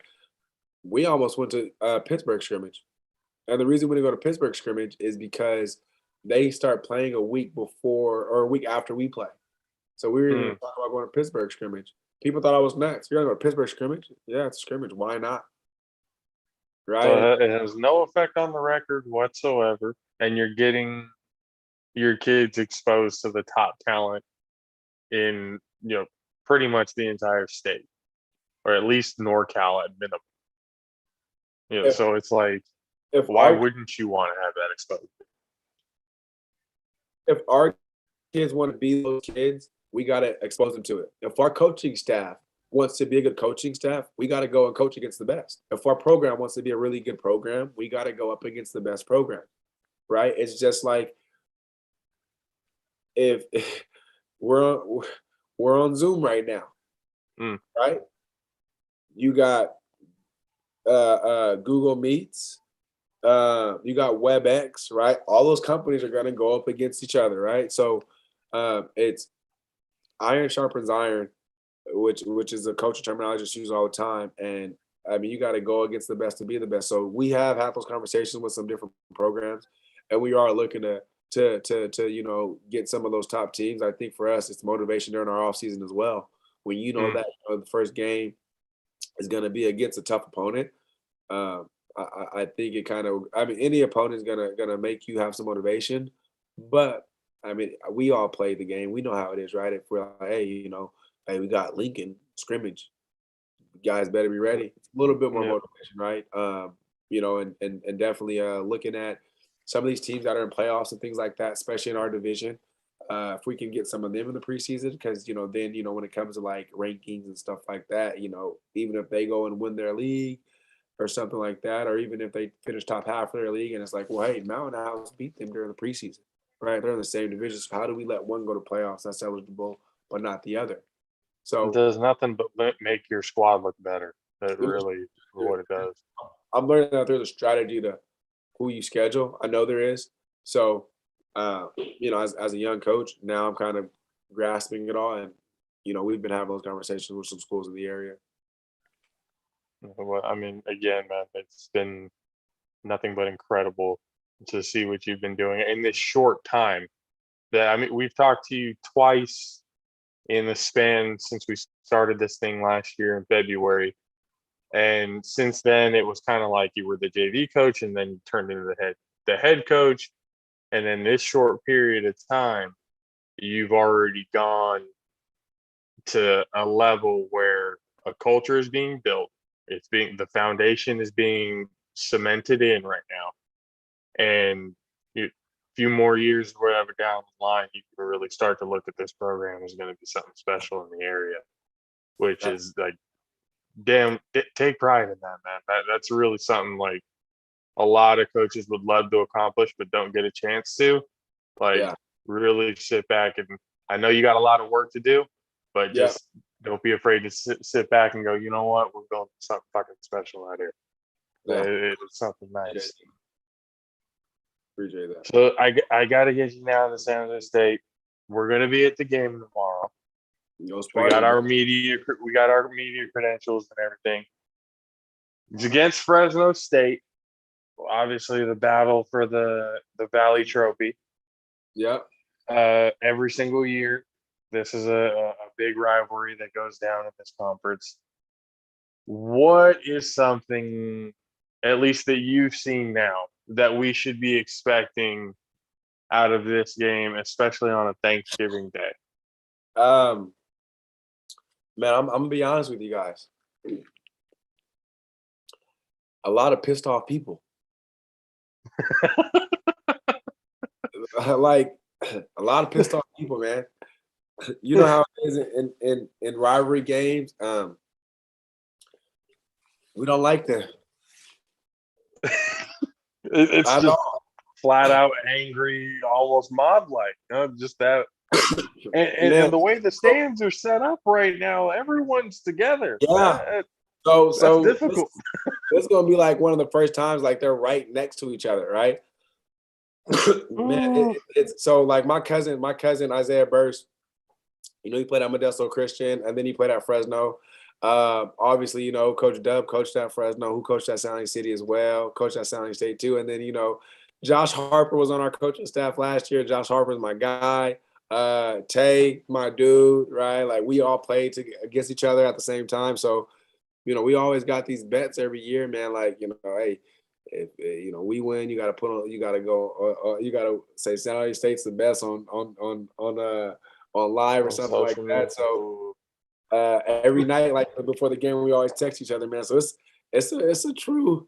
we almost went to Pittsburgh scrimmage. And the reason we didn't go to Pittsburgh scrimmage is because they start playing a week before or a week after we play. So we were even Mm. talking about going to Pittsburgh scrimmage. People thought I was nuts. You're gonna go to Pittsburgh scrimmage? Yeah, it's a scrimmage. Why not? So Right? it has no effect on the record whatsoever, and you're getting your kids exposed to the top talent in pretty much the entire state, or at least NorCal at minimum. If So it's like, if why our wouldn't you want to have that exposure? if our kids want to be those kids, we gotta expose them to it. If our coaching staff wants to be a good coaching staff, we gotta go and coach against the best. If our program wants to be a really good program, we gotta go up against the best program. Right? It's just like if we're on, we're on Zoom right now, Mm. right? You got Google Meets, you got WebEx, right? All those companies are going to go up against each other, right? So it's iron sharpens iron, which is a coaching terminology that's used all the time. And I mean, you got to go against the best to be the best. So we have had those conversations with some different programs, and we are looking to get some of those top teams. I think for us, it's motivation during our off season as well. When Mm. that the first game is going to be against a tough opponent. I think it kind of. I mean, any opponent is gonna make you have some motivation, but I mean, we all play the game. We know how it is, right? If we're like, hey, hey, we got Lincoln scrimmage, guys better be ready. It's a little bit more Yeah. motivation, right? And definitely looking at some of these teams that are in playoffs and things like that, especially in our division. If we can get some of them in the preseason, because then when it comes to like rankings and stuff like that, even if they go and win their league or something like that, or even if they finish top half of their league, and it's like, well, hey, Mountain House beat them during the preseason, right? They're in the same division. So how do we let one go to playoffs that's eligible, but not the other? It So does nothing but make your squad look better. That really is what it does. I'm learning that there's a strategy to who you schedule. I know there is. So, as a young coach, now I'm kind of grasping it all. And, we've been having those conversations with some schools in the area. Well, I mean, again, man, it's been nothing but incredible to see what you've been doing in this short time. We've talked to you twice in the span since we started this thing last year in February. And since then, it was kind of like you were the JV coach, and then you turned into the head coach. And in this short period of time, you've already gone to a level where a culture is being built. The foundation is being cemented in right now. And a few more years, whatever down the line, you can really start to look at this program as going to be something special in the area, which is like, damn, take pride in that, man. That's really something like a lot of coaches would love to accomplish, but don't get a chance to. Like, Yeah. really sit back, and I know you got a lot of work to do, but Yeah. just don't be afraid to sit back and go, you know what, we're building something fucking special out here. Yeah. It's something nice. Appreciate that. So I got to get you now to San Jose State. We're gonna be at the game tomorrow. We got our media credentials and everything. It's against Fresno State. Obviously, the battle for the Valley Trophy. Yep. Every single year, this is a big rivalry that goes down in this conference. What is something, at least that you've seen now, that we should be expecting out of this game, especially on a Thanksgiving Day? Man, I'm gonna be honest with you guys. A lot of pissed off people. Like a lot of pissed off people, man. You know how it is in rivalry games. We don't like them. It's just flat out angry, almost mob like. Just that. And the way the stands are set up right now, everyone's together. Yeah. That's So difficult. It's gonna be like one of the first times like they're right next to each other, right? Man, it's so like my cousin Isaiah Burst, he played at Modesto Christian and then he played at Fresno. Obviously, Coach Dub coached at Fresno, who coached at Sounding City as well, coached at Sounding State too. And then, Josh Harper was on our coaching staff last year. Josh Harper's my guy. Tay, my dude, right? Like we all played against each other at the same time. So, we always got these bets every year, man. Like, hey, if we win, you got to say San Jose State's the best on live or something like that. So every night, like before the game, we always text each other, man. So it's a true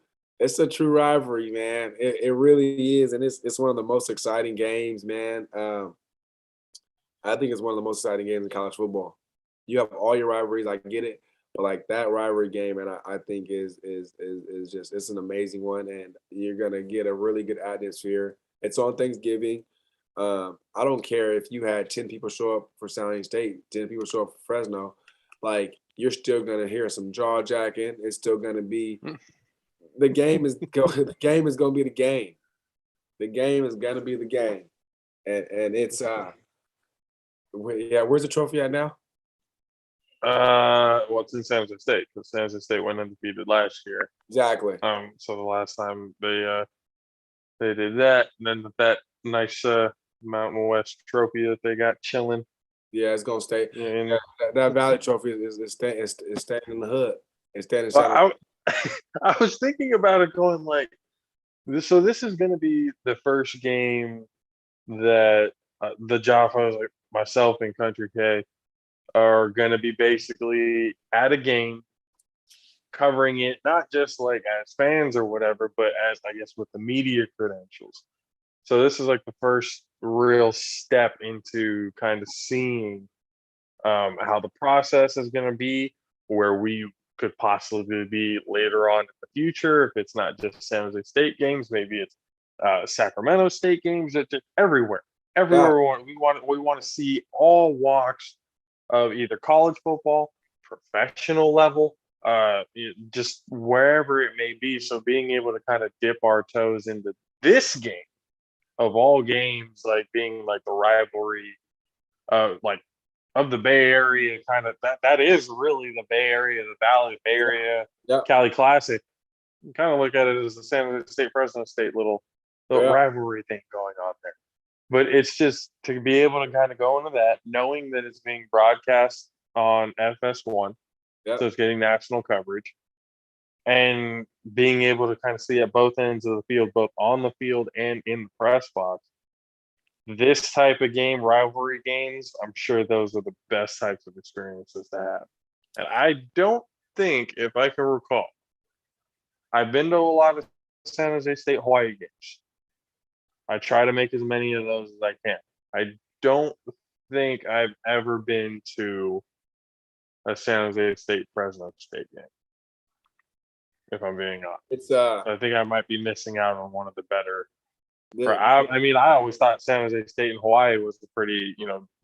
rivalry, man. It really is, and it's one of the most exciting games, man. I think it's one of the most exciting games in college football. You have all your rivalries, I get it, but like that rivalry game, and I think is just it's an amazing one, and you're gonna get a really good atmosphere. It's on Thanksgiving. I don't care if you had 10 people show up for Sounding State, 10 people show up for Fresno, like you're still gonna hear some jaw jacking. It's still gonna be the game is gonna be the game. The game is gonna be the game, and it's where's the trophy at now? Well, it's in San Jose State because San Jose State went undefeated last year. Exactly. So the last time they did that, and then that nice Mountain West trophy that they got chilling. Yeah, it's gonna stay. Yeah, that Valley Trophy is staying in the hood. instead of Well, I was thinking about it going like, so this is going to be the first game that the JAFFOs, like myself and Country K, are going to be basically at a game, covering it, not just like as fans or whatever, but as, I guess, with the media credentials. So this is like the first real step into kind of seeing how the process is going to be, where we could possibly be later on in the future. If it's not just San Jose State games, maybe it's Sacramento State games. It's everywhere. Yeah. We want to see all walks of either college football, professional level, just wherever it may be. So being able to kind of dip our toes into this game of all games, like being like the rivalry, like of the Bay Area, kind of that is really the Bay Area, the Valley, Bay Area, Yeah. Cali Classic. You kind of look at it as the San Jose State Fresno State little rivalry thing going on there. But it's just to be able to kind of go into that, knowing that it's being broadcast on FS1, so it's getting national coverage, and being able to kind of see at both ends of the field, both on the field and in the press box. This type of game, rivalry games, I'm sure those are the best types of experiences to have. And I don't think, if I can recall, I've been to a lot of San Jose State Hawaii games. I try to make as many of those as I can. I don't think I've ever been to a San Jose State Fresno State game, if I'm being honest. It's I think I might be missing out on one of the better. I mean, I always thought San Jose State and Hawaii was a pretty,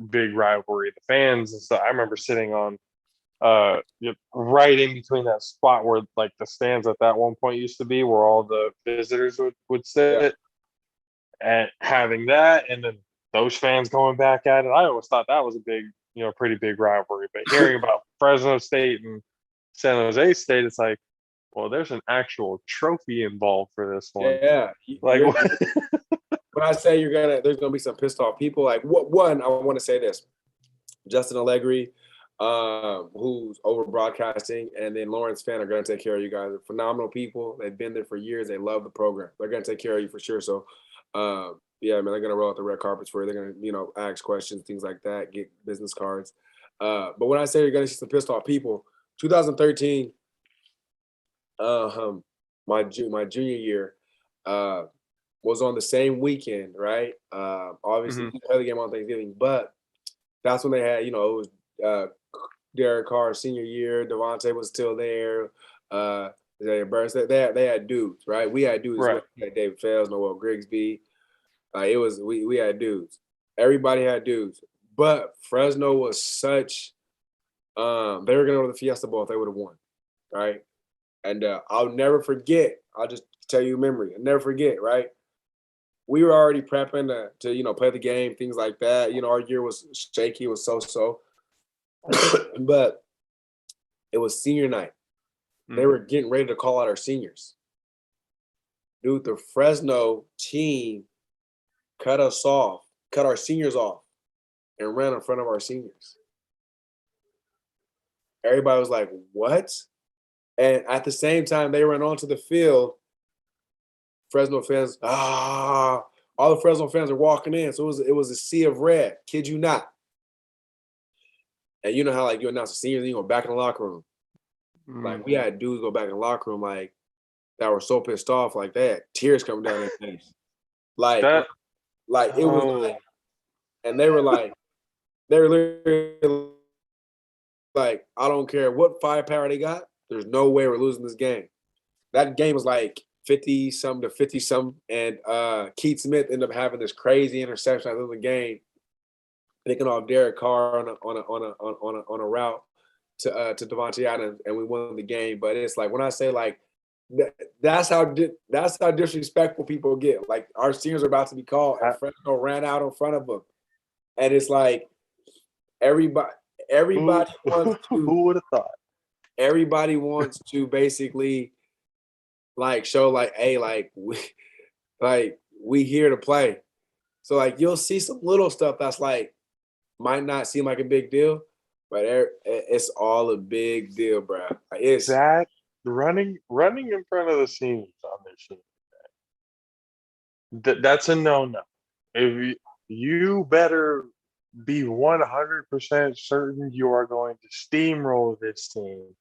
big rivalry. The fans and stuff. I remember sitting on, right in between that spot where like the stands at that one point used to be, where all the visitors would sit, and having that, and then those fans going back at it. I always thought that was a big, pretty big rivalry. But hearing about Fresno State and San Jose State, it's like, well, there's an actual trophy involved for this one. Yeah. Like, when I say there's gonna be some pissed off people. Like, one, I want to say this: Justin Allegri, who's over broadcasting, and then Lawrence Fan are gonna take care of you guys. They're phenomenal people. They've been there for years. They love the program. They're gonna take care of you for sure. So, yeah, man, they're gonna roll out the red carpets for you. They're gonna, ask questions, things like that, get business cards. But when I say you're gonna see some pissed off people, 2013, my junior year, was on the same weekend, right? Obviously, we played the game on Thanksgiving, but that's when they had, it was Derek Carr's senior year. Devontae was still there. They had dudes, right? We had dudes. Right. We had David Fales, Noel Grigsby. We had dudes. Everybody had dudes, but Fresno was such. They were gonna go to the Fiesta Bowl if they would have won, right? And I'll never forget. I'll just tell you a memory. I'll never forget, right? We were already prepping to play the game, things like that. Our year was shaky, it was so. But it was senior night. They were getting ready to call out our seniors. Dude, the Fresno team cut our seniors off, and ran in front of our seniors. Everybody was like, what? And at the same time, they ran onto the field. Fresno fans, all the Fresno fans are walking in. So it was a sea of red. Kid you not. And you know how you announce the seniors and you go back in the locker room. Like we had dudes go back in the locker room that were so pissed off like that, tears coming down their face. It was and they were literally like, I don't care what firepower they got. There's no way we're losing this game. That game was like 50-something to 50-something, and Keith Smith ended up having this crazy interception at the end of the game, picking off Derek Carr on a route to Devontae Adams, and we won the game. But it's like when I say that's how disrespectful people get. Like our seniors are about to be called, and Fresno ran out in front of them, and it's like everybody wants to. Who would have thought? Everybody wants to basically show hey, we here to play. So you'll see some little stuff that's might not seem like a big deal, but it's all a big deal, bro. Like it's That running in front of the scenes on this shit. That's a no-no. If you better be 100% certain you are going to steamroll this team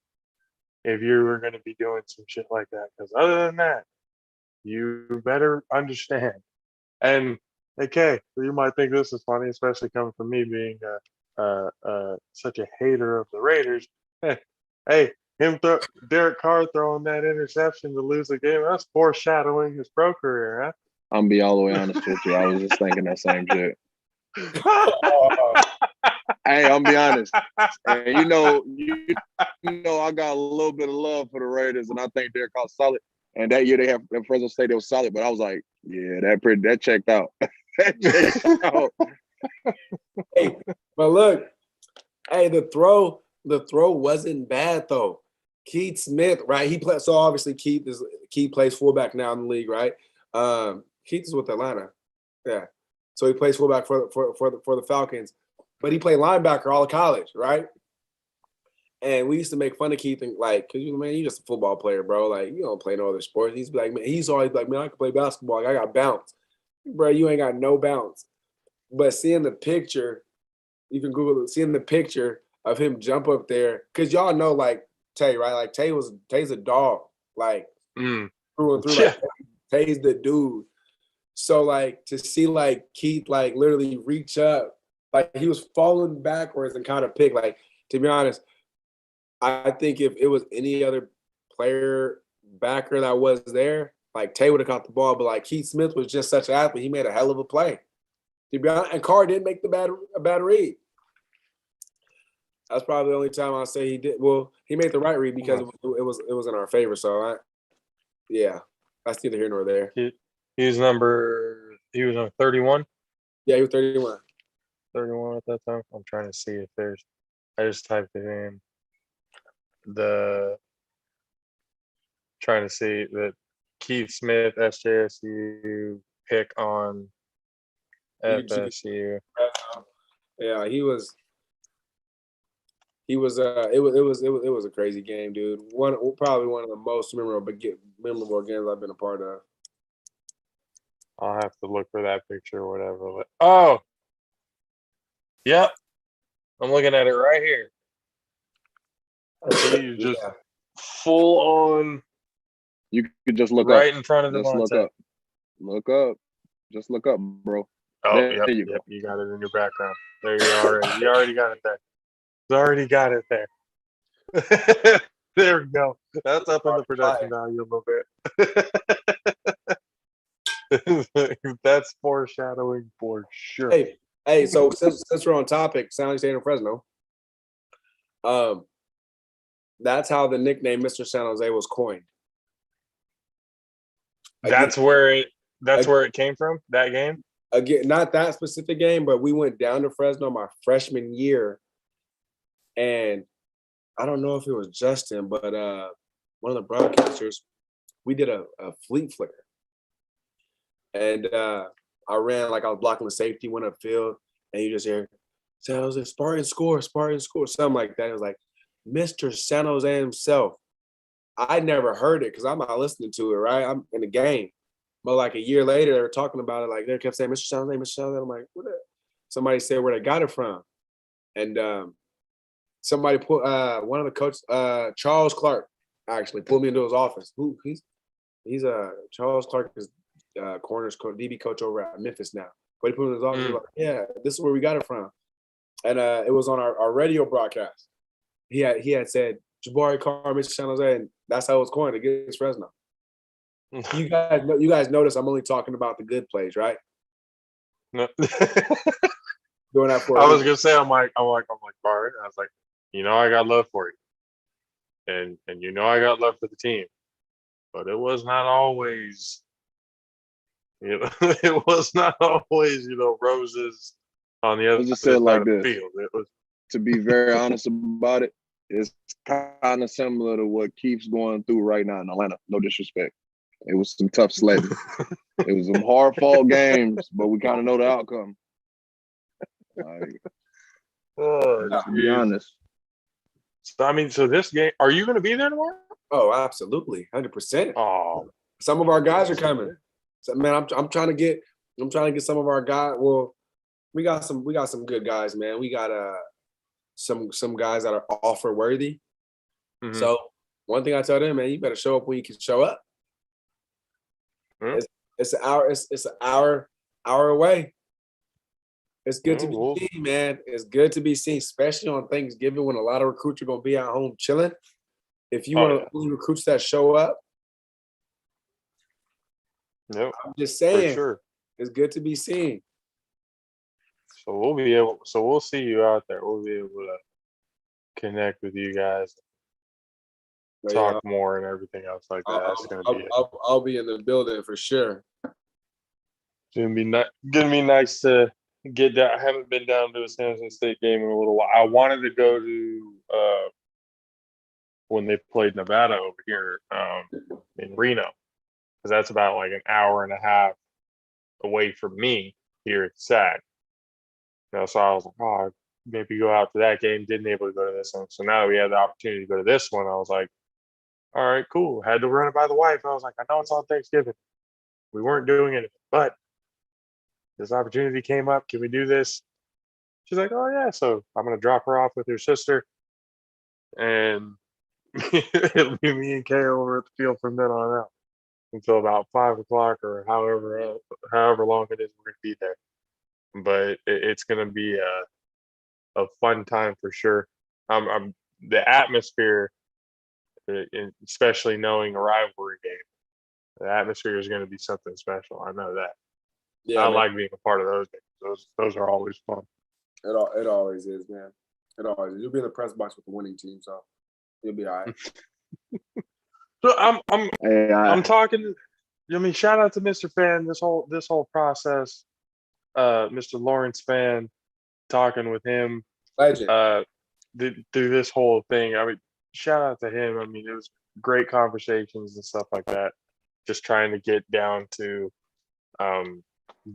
if you were going to be doing some shit like that. Because other than that, you better understand. And okay, you might think this is funny, especially coming from me being such a hater of the Raiders. Hey, Derek Carr throwing that interception to lose the game, that's foreshadowing his pro career, huh? I'm gonna be all the way honest with you. I was just thinking that same shit. Hey, I'm gonna be honest. And you know, I got a little bit of love for the Raiders, and I think they're called solid. And that year they have in Fresno State, they was solid. But I was like, yeah, that checked out. That checked out. hey, but look, hey, the throw wasn't bad though. Keith Smith, right? He played. So obviously Keith plays fullback now in the league, right? Keith is with Atlanta, yeah. So he plays fullback for the Falcons, but he played linebacker all of college, right? And we used to make fun of Keith and like, cause you just a football player, bro. Like you don't play no other sports. He's like, man, he's always like, man, I can play basketball. Like, I got bounce, bro. You ain't got no bounce. But seeing the picture, you can Google it. Seeing the picture of him jump up there, cause y'all know like Tay, right? Like Tay's a dog, like through and through. Like Tay's the dude. So like to see like Keith like literally reach up, like he was falling backwards and kind of pick. Like to be honest, I think if it was any other player backer that was there, like Tay would have caught the ball. But like Keith Smith was just such an athlete, he made a hell of a play. To be honest, and Carr didn't make a bad read. That's probably the only time I'll say he did. Well, he made the right read because it was in our favor. So that's neither here nor there. He was on 31. Yeah, he was 31. 31 at that time. I'm trying to see if there's. I just typed it in. Trying to see that Keith Smith SJSU pick on FSU. Yeah, it was a crazy game, dude. Probably one of the most memorable games I've been a part of. I'll have to look for that picture or whatever. Oh, yep. I'm looking at it right here. I see you just full on. You could just look right up. In front of the Just look up. Just look up, bro. Oh, yep, you got it in your background. There you are. You already got it there. You already got it there. There we go. That's up in the production value a little bit. That's foreshadowing for sure. Hey, so since we're on topic, San Jose and Fresno, that's how the nickname Mr. San Jose was coined. That's where it came from, that game? Again, not that specific game, but we went down to Fresno my freshman year, and I don't know if it was Justin, but one of the broadcasters, we did a fleet flicker. And I ran like I was blocking the safety, went upfield, and you just hear, San Jose, Spartan score, something like that. It was like, Mr. San Jose himself. I never heard it because I'm not listening to it, right? I'm in the game. But like a year later, they were talking about it. Like they kept saying, Mr. San Jose, Mr. San Jose. I'm like, what? Somebody said where they got it from. And somebody put one of the coaches, Charles Clark, actually pulled me into his office. He's Charles Clark is corners coach, DB coach over at Memphis now. But he put me in his office. He was like, yeah, this is where we got it from. And it was on our radio broadcast. He had said Jabari Carr, Mr. San Jose, and that's how it was coined against Fresno. You guys notice I'm only talking about the good plays, right? No. Doing that for I was gonna say I'm like Bart. I was like, I got love for you, and I got love for the team, but it was not always, it was not always, roses on the other side of the field. It was, to be very honest about it, it's kind of similar to what Keith's going through right now in Atlanta. No disrespect. It was some tough sledding. It was some hard fall games, but we kind of know the outcome. Like, to be honest. So I mean, so this game, are you going to be there tomorrow? Oh, absolutely, 100%. Oh, Some of our guys are coming. So, man, I'm trying to get some of our guys. Well, we got some good guys, man. We got some guys that are offer worthy. Mhm. So one thing I tell them, man, you better show up when you can show up. Mhm. It's an hour. It's an hour away. It's good to be Well, seen, man. It's good to be seen, especially on Thanksgiving when a lot of recruits are gonna be at home chilling. If you oh, want to recruits that show up, yep, I'm just for saying, sure. it's good to be seen. So we'll be able. So we'll see you out there. We'll be able to connect with you guys, But yeah, talk more, and everything else like that. That's gonna be it. I'll be in the building for sure. It's gonna be nice to get down. I haven't been down to a San Jose State game in a little while. I wanted to go to when they played Nevada over here in Reno, because that's about like an hour and a half away from me here at SAC. So I was like, oh, maybe go out to that game. Didn't able to go to this one. So now that we had the opportunity to go to this one, I was like, all right, cool. Had to run it by the wife. I was like, I know it's on Thanksgiving. We weren't doing it, but this opportunity came up. Can we do this? She's like, oh yeah. So I'm gonna drop her off with her sister, and it'll be me and Kay over at the field from then on out until about 5 o'clock or however long it is we're gonna be there. But it's gonna be a fun time for sure. I'm the atmosphere, especially knowing a rivalry game. The atmosphere is going to be something special. I know that. Yeah, I man. like being a part of those games. Those are always fun. It always is, man. It always is. You'll be in the press box with the winning team, so you'll be all right. So Hey, I'm talking. I mean, shout out to Mr. Fan. This whole process, Mr. Lawrence Fan, talking with him, Legend. through this whole thing. I mean, shout out to him. I mean, it was great conversations and stuff like that. Just trying to get down to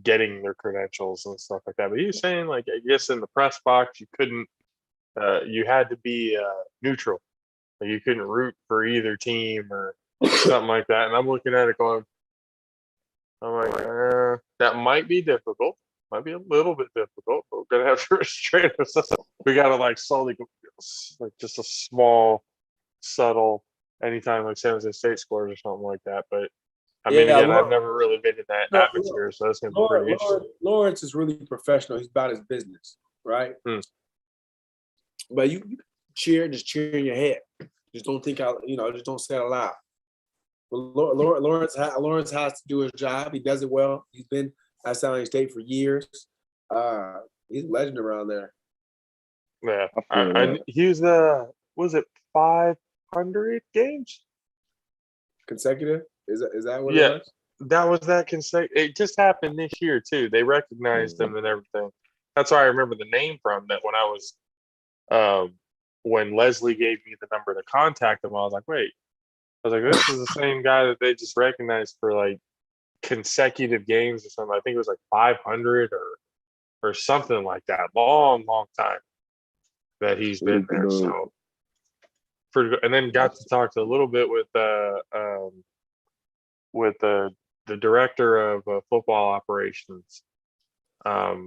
getting their credentials and stuff like that. But he was saying, like, I guess in the press box, you couldn't, you had to be neutral. Like, you couldn't root for either team or something like that. And I'm looking at it going, I'm like, that might be difficult. Might be a little bit difficult, but we're gonna have to restrain ourselves. We gotta like slowly, like just a small, subtle. Anytime like San Jose State scores or something like that. But I mean, Yeah, again, I've never really been in that atmosphere, so that's gonna be pretty interesting. Lawrence is really professional. He's about his business, right? But you cheer in your head. Just don't think out, just don't say it aloud. But Lawrence has to do his job. He does it well. He's been at San Jose State for years. He's a legend around there. Yeah, he was was it 500 games Consecutive? Is that what it Yeah, was? that was that consecutive. It just happened this year too. They recognized him and everything. That's why I remember the name from that when I was, when Leslie gave me the number to contact him. I was like, wait. I was like, this is the same guy that they just recognized for like consecutive games or something. I think it was like 500 or something like that. Long time that he's been there. So pretty good. And then got to talk to a little bit with the director of football operations. Ben.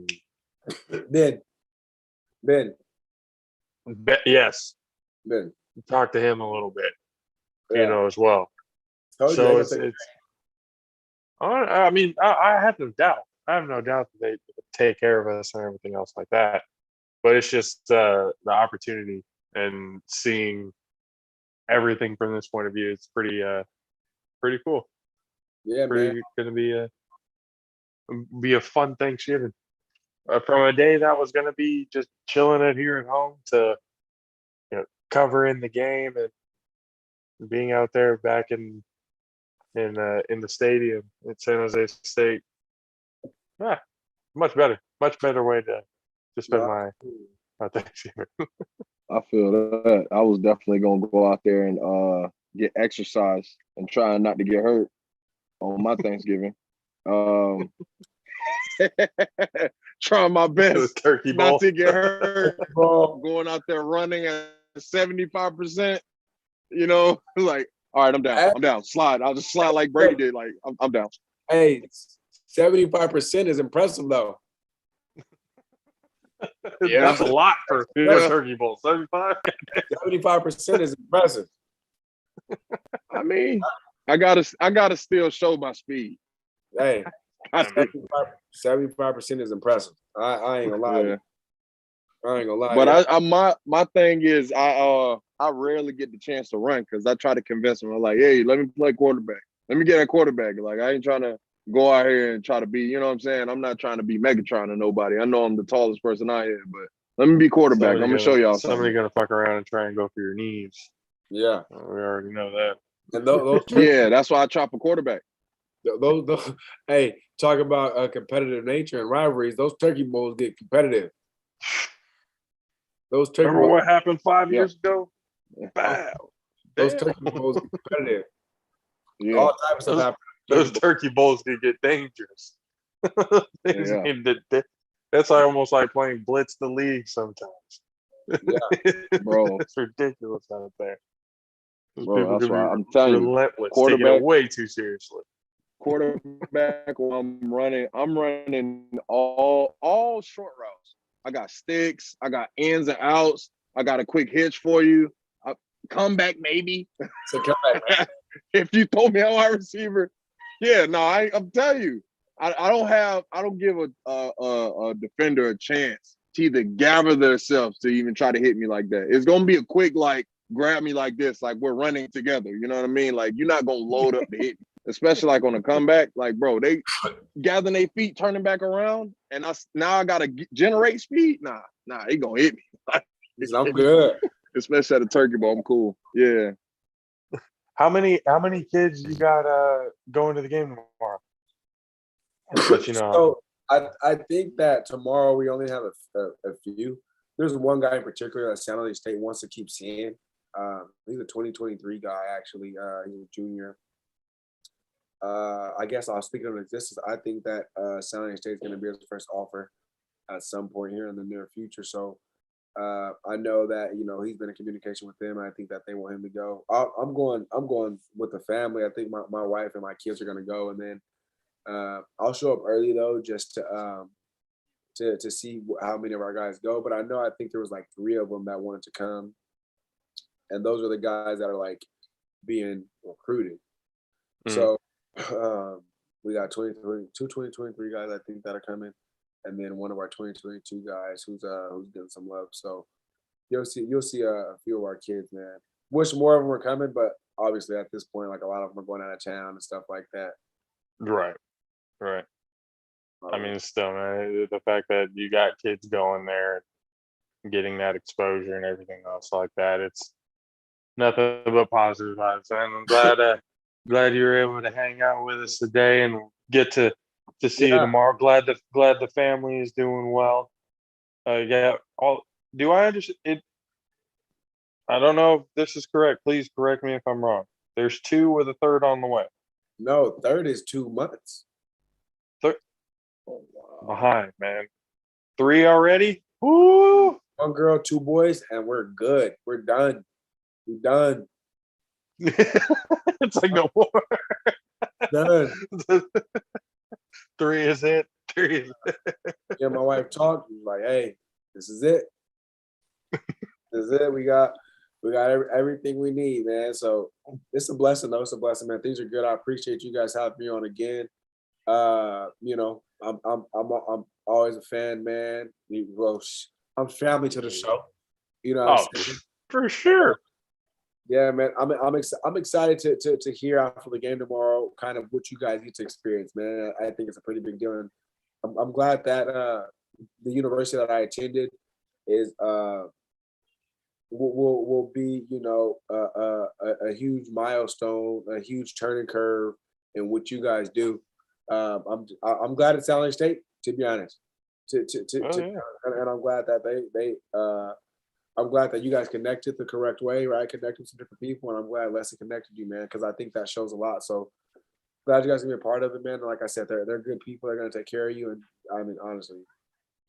Yes. Ben. Talk to him a little bit, Yeah. as well. So it's I mean, I have no doubt. I have no doubt that they take care of us and everything else like that. But it's just the opportunity and seeing everything from this point of view. It's pretty cool. Yeah, pretty gonna be a fun Thanksgiving. From a day that was gonna be just chilling it here at home to covering the game and being out there back in the stadium at San Jose State. Yeah, much better way to spend my Thanksgiving. I feel that. I was definitely gonna go out there and get exercise and try not to get hurt on my Thanksgiving. Trying my best turkey ball. not to get hurt. Going out there running at 75%, you know, like, all right, I'm down. Slide. I'll just slide like Brady did. Like, I'm down. Hey, 75% is impressive though. Yeah. That's a lot for Turkey Bowl. 75. 75% is impressive. I mean, I gotta still show my speed. Hey, I mean, 75% is impressive. I ain't gonna lie. Yeah. I ain't gonna lie. But my thing is I rarely get the chance to run because I try to convince them. I'm like, hey, let me play quarterback. Let me get a quarterback. Like, I ain't trying to go out here and try to be, you know what I'm saying? I'm not trying to be Megatron to nobody. I know I'm the tallest person out here, but let me be quarterback. I'm gonna show y'all somebody something. gonna fuck around and try and go for your knees. Yeah. We already know that. And those Yeah, that's why I chop a quarterback. those hey, talk about a competitive nature and rivalries. Those turkey bowls get competitive. Those turkey Remember bowls, what happened 5 years ago? Bow. those Damn. turkey bowls get competitive. Yeah. All types of stuff happen. Those turkey bowls can get dangerous. Yeah. That's almost like playing Blitz the League sometimes. Yeah. Bro. It's ridiculous out there. Those Bro, people that's can why be I'm telling you, relentless, taking quarterback- it way too seriously. Quarterback when I'm running all short routes. I got sticks, I got ins and outs, I got a quick hitch for you. Comeback maybe. So come back. If you throw me a wide receiver, yeah, no, I'm telling you, I don't give a defender a chance to either gather themselves to even try to hit me like that. It's gonna be a quick like grab me like this, like we're running together. You know what I mean? Like you're not gonna load up to hit me, especially like on a comeback. Like bro, they gathering their feet, turning back around, and I gotta generate speed. Nah, they gonna hit me. I'm good. Especially at a turkey bowl, I'm cool. Yeah. How many kids you got going to the game tomorrow? Just let you know. So I think that tomorrow we only have a few. There's one guy in particular that San Jose State wants to keep seeing. He's a 2023 guy, actually. He's a junior. I guess I'll speak of existence. I think that San Jose State is going to be his first offer at some point here in the near future. So I know that he's been in communication with them. And I think that they want him to go. I'm going with the family. I think my wife and my kids are going to go, and then I'll show up early though, just to see how many of our guys go. But I think there was like 3 of them that wanted to come, and those are the guys that are like being recruited. So we got 2023 guys I think that are coming, and then one of our 2022 guys who's getting some love. So you'll see a few of our kids, man. Wish more of them were coming, but obviously at this point, like a lot of them are going out of town and stuff like that. Right. I mean, still, man, the fact that you got kids going there and getting that exposure and everything else like that, it's nothing but positive vibes. And I'm glad you were able to hang out with us today and get to see you tomorrow. Glad the family is doing well. Do I understand it? I don't know if this is correct. Please correct me if I'm wrong. There's 2 with a third on the way. No, third is 2 months. Oh, wow. Behind, man. 3 already? Woo! 1 girl, 2 boys, and we're good. We're done. We're done. It's like no more. Done. 3 is it. 3 is it. Yeah, my wife talked. She was like, "Hey, this is it. This is it. We got everything we need, man." So it's a blessing, though. It's a blessing, man. Things are good. I appreciate you guys having me on again. I'm always a fan, man. Well, I'm family to the show. You know what I'm saying? For sure. Yeah, man. I'm excited to hear after the game tomorrow kind of what you guys need to experience, man. I think it's a pretty big deal, and I'm glad that the university that I attended is will be a huge milestone, a huge turning curve in what you guys do. I'm glad it's San Jose State, to be honest. And I'm glad that I'm glad that you guys connected the correct way, right? Connected with some different people, and I'm glad Leslie connected you, man, because I think that shows a lot. So glad you guys can be a part of it, man. And like I said, they're good people. They're gonna take care of you, and I mean, honestly,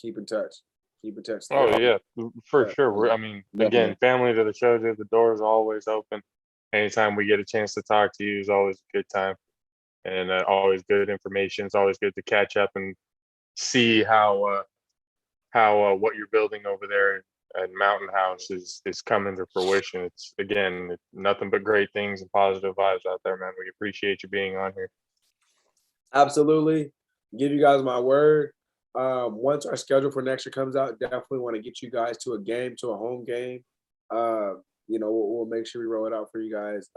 keep in touch. keep in touch. Oh yeah, for Yeah. sure. I mean, Definitely. again, family to the show, the doors are always open. Anytime we get a chance to talk to you is always a good time, and always good information. It's always good to catch up and see how what you're building over there at Mountain House is coming to fruition. It's again nothing but great things and positive vibes out there, man. We appreciate you being on here. Absolutely. Give you guys my word. Once our schedule for next year comes out, definitely want to get you guys to a game, to a home game. We'll make sure we roll it out for you guys.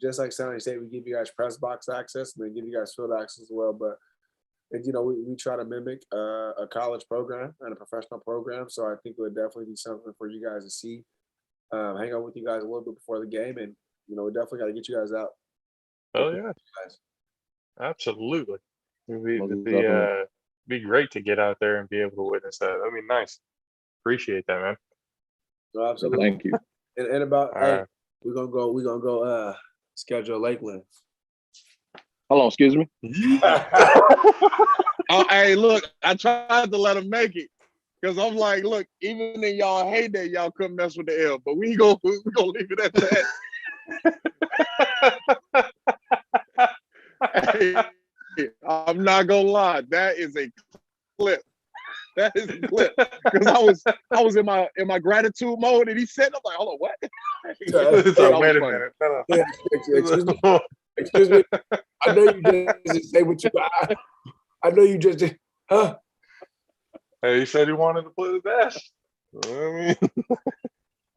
Just like San State, we give you guys press box access and then give you guys field access as well. But we try to mimic a college program and a professional program. So I think it would definitely be something for you guys to see. Hang out with you guys a little bit before the game, and we definitely got to get you guys out. Oh yeah, absolutely. It'd Definitely. be great to get out there and be able to witness that. I mean, nice. Appreciate that, man. No, absolutely. Thank you. And about All right. we're gonna go schedule Lakeland. Hold on, excuse me. Hey, look, I tried to let him make it because I'm like, look, even in y'all hate that y'all couldn't mess with the L, but we gonna leave it at that. Hey, I'm not gonna lie, that is a clip. That is a clip because I was in my gratitude mode, and he said, "I'm like, hold on, what?" So wait a minute. Excuse me. Excuse me. I know you just say what you. I know you just did. Huh? Hey, he said he wanted to play the best. I mean,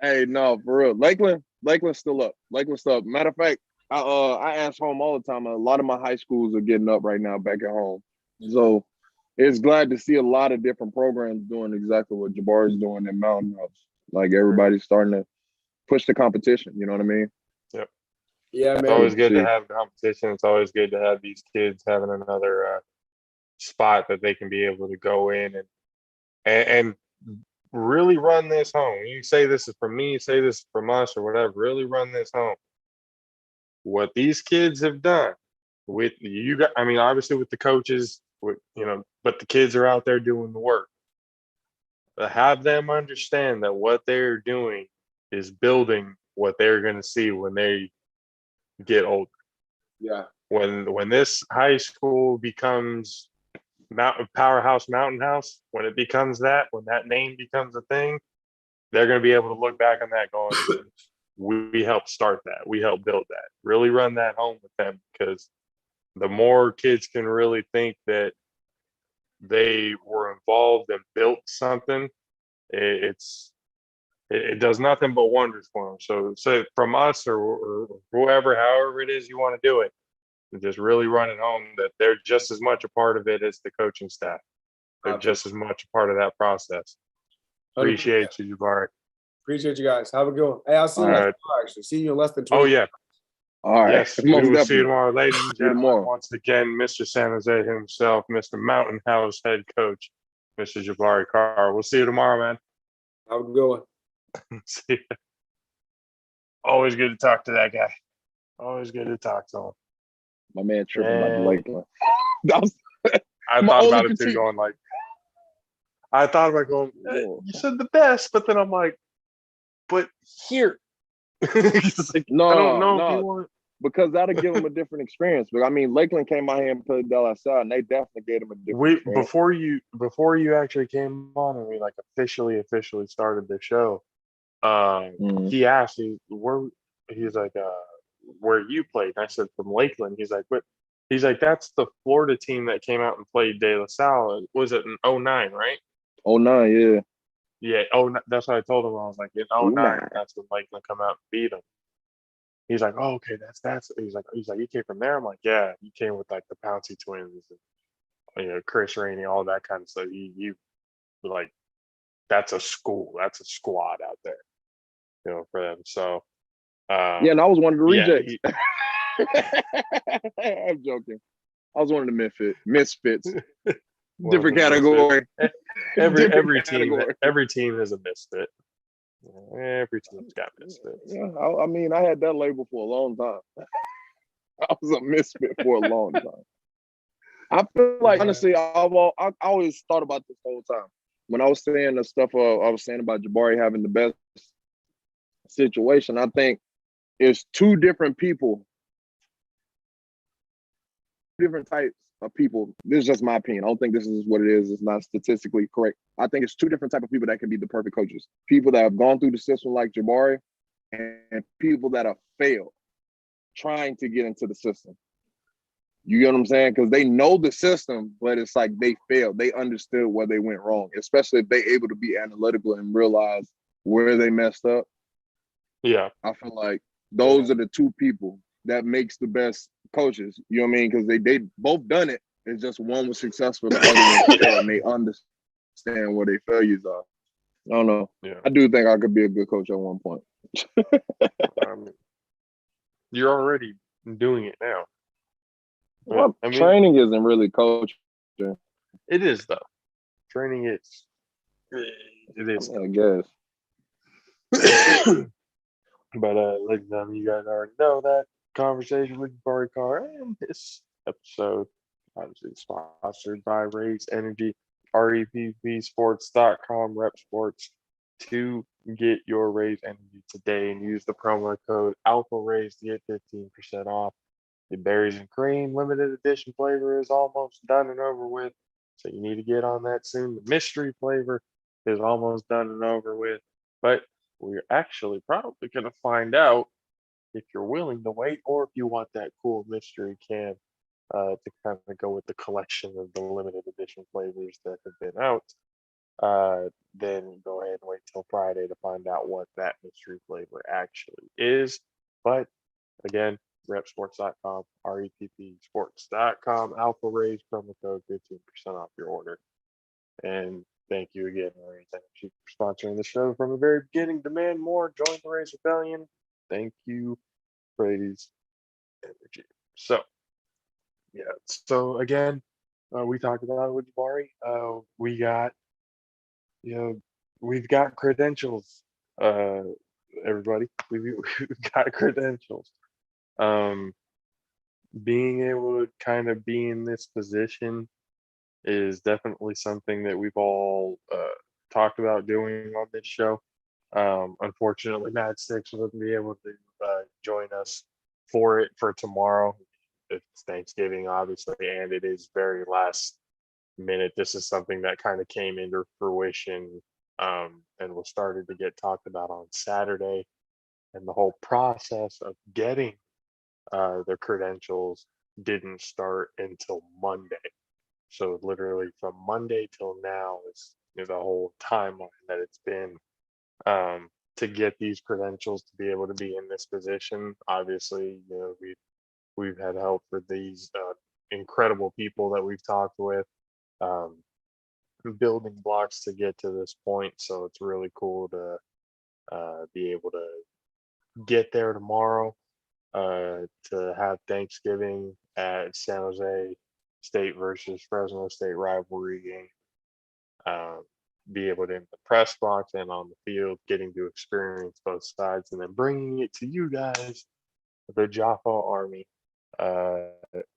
Hey, no, for real. Lakeland's still up. Lakeland's still up. Matter of fact, I ask home all the time. A lot of my high schools are getting up right now back at home. So it's glad to see a lot of different programs doing exactly what Jabari's doing in Mountain House. Like everybody's starting to push the competition. You know what I mean? yep. Yeah, It's man. always good to have competition. It's always good to have these kids having another spot that they can be able to go in and really run this home. You say this is from me, say this is from us, or whatever. Really run this home. What these kids have done with you, I mean, obviously with the coaches, but the kids are out there doing the work. Have them understand that what they're doing is building what they're going to see when they get older. Yeah. When this high school becomes Powerhouse Mountain House, when it becomes that, when that name becomes a thing, they're going to be able to look back on that going, we helped start that. We helped build that. Really run that home with them, because the more kids can really think that they were involved and built something, it does nothing but wonders for them. So from us or whoever, however it is you want to do it, just really run it home that they're just as much a part of it as the coaching staff. They're just as much a part of that process. 100%. Appreciate you, Jabari. Appreciate you guys. Have a good one. Hey, I'll see you All right. actually. See you in less than 20. Oh yeah. All right. Yes, we will see you tomorrow, ladies and gentlemen. tomorrow. Once again, Mr. San Jose himself, Mr. Mountain House head coach, Mr. Jabari Carr. We'll see you tomorrow, man. Have a good one. See ya. Always good to talk to that guy. Always good to talk to him. My man tripping about the And Lakeland. That was I my thought only about it too, critique. going like, I thought about going, you said the best, but then I'm like, but here. It's like, No, I don't know if no. you want. Because that'll give them a different experience. But I mean, Lakeland came out here and played De La Salle, and they definitely gave them a different experience. Before you actually came on and we like officially started the show, he asked me he's like, where you played? And I said, from Lakeland. He's like, but he's like, that's the Florida team that came out and played De La Salle. Was it in 09, right? 09, yeah. Yeah, that's what I told him. I was like, in 09, that's when Lakeland come out and beat them. He's like, oh, okay, that's. He's like, you came from there. I'm like, yeah, you came with like the Pouncey twins, and, Chris Rainey, all that kind of stuff. You like, that's a school, that's a squad out there, for them. So, Yeah, and I was one of the rejects. Yeah, I'm joking. I was one of the misfits. Different category. Every team has a misfit. Every team's got misfits. Yeah, I mean, I had that label for a long time. I was a misfit for a long time. I feel like, honestly, I always thought about this whole time. when I was saying the stuff I was saying about Jabari having the best situation, I think it's two different people, different types of people. This is just my opinion. I don't think this is what it is. It's not statistically correct. I think it's two different type of people that can be the perfect coaches. People that have gone through the system like Jabari, and people that have failed trying to get into the system. You get what I'm saying? Because they know the system, but it's like they failed. They understood where they went wrong, especially if they're able to be analytical and realize where they messed up. Yeah. I feel like those are the two people that makes the best coaches. You know what I mean? Because they both done it. It's just one was successful, the other one failed, and they understand where their failures are. I don't know. Yeah. I do think I could be a good coach at one point. You're already doing it now. But, Well, training isn't really coaching. It is though. Training is. It is. I guess. But ladies and gentlemen, you guys already know that conversation with Jabari Carr and this episode obviously sponsored by Raise Energy, reppsports.com, rep sports to get your Raise Energy today and use the promo code Alpha Raise to get 15% off. The berries and cream limited edition flavor is almost done and over with, so you need to get on that soon. The mystery flavor is almost done and over with, but we're actually probably going to find out if you're willing to wait or if you want that cool mystery can to kind of go with the collection of the limited edition flavors that have been out. Then go ahead and wait till Friday to find out what that mystery flavor actually is. But again, reppsports.com, reppsports.com, Alpha Raise promo code 15% off your order. And thank you again, Raise Energy, for sponsoring the show from the very beginning. Demand more. Join the Raise Rebellion. Thank you, Raise Energy. So, yeah. So again, we talked about it with Jabari. We got, we've got credentials. Everybody, we've got credentials. Being able to kind of be in this position is definitely something that we've all talked about doing on this show. Unfortunately, Matt Sticks wouldn't be able to join us for it for tomorrow. It's Thanksgiving, obviously, and it is very last minute. This is something that kind of came into fruition and was started to get talked about on Saturday. And the whole process of getting their credentials didn't start until Monday. So literally from Monday till now is the whole timeline that it's been to get these credentials to be able to be in this position. Obviously, we've had help for these incredible people that we've talked with, building blocks to get to this point. So it's really cool to be able to get there tomorrow, to have Thanksgiving at San Jose State versus Fresno State rivalry game. Be able to in the press box and on the field, getting to experience both sides, and then bringing it to you guys, the JAFFO Army,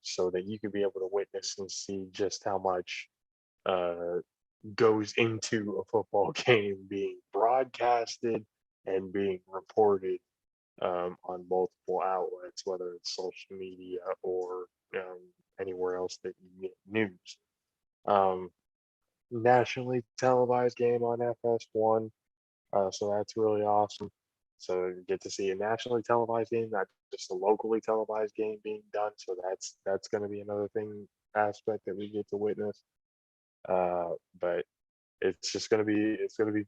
so that you can be able to witness and see just how much goes into a football game being broadcasted and being reported on multiple outlets, whether it's social media or anywhere else that you get news. Nationally televised game on FS1, so that's really awesome. So you get to see a nationally televised game, not just a locally televised game being done. So that's going to be another aspect that we get to witness. But it's going to be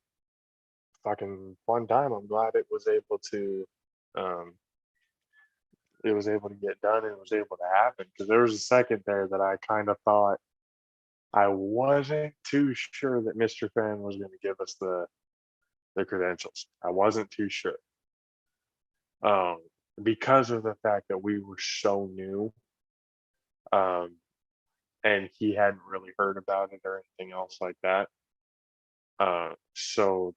fucking fun time. I'm glad it was able to get done and it was able to happen, because there was a second there that I kind of thought I wasn't too sure that Mr. Fan was going to give us the credentials. I wasn't too sure because of the fact that we were so new, and he hadn't really heard about it or anything else like that. So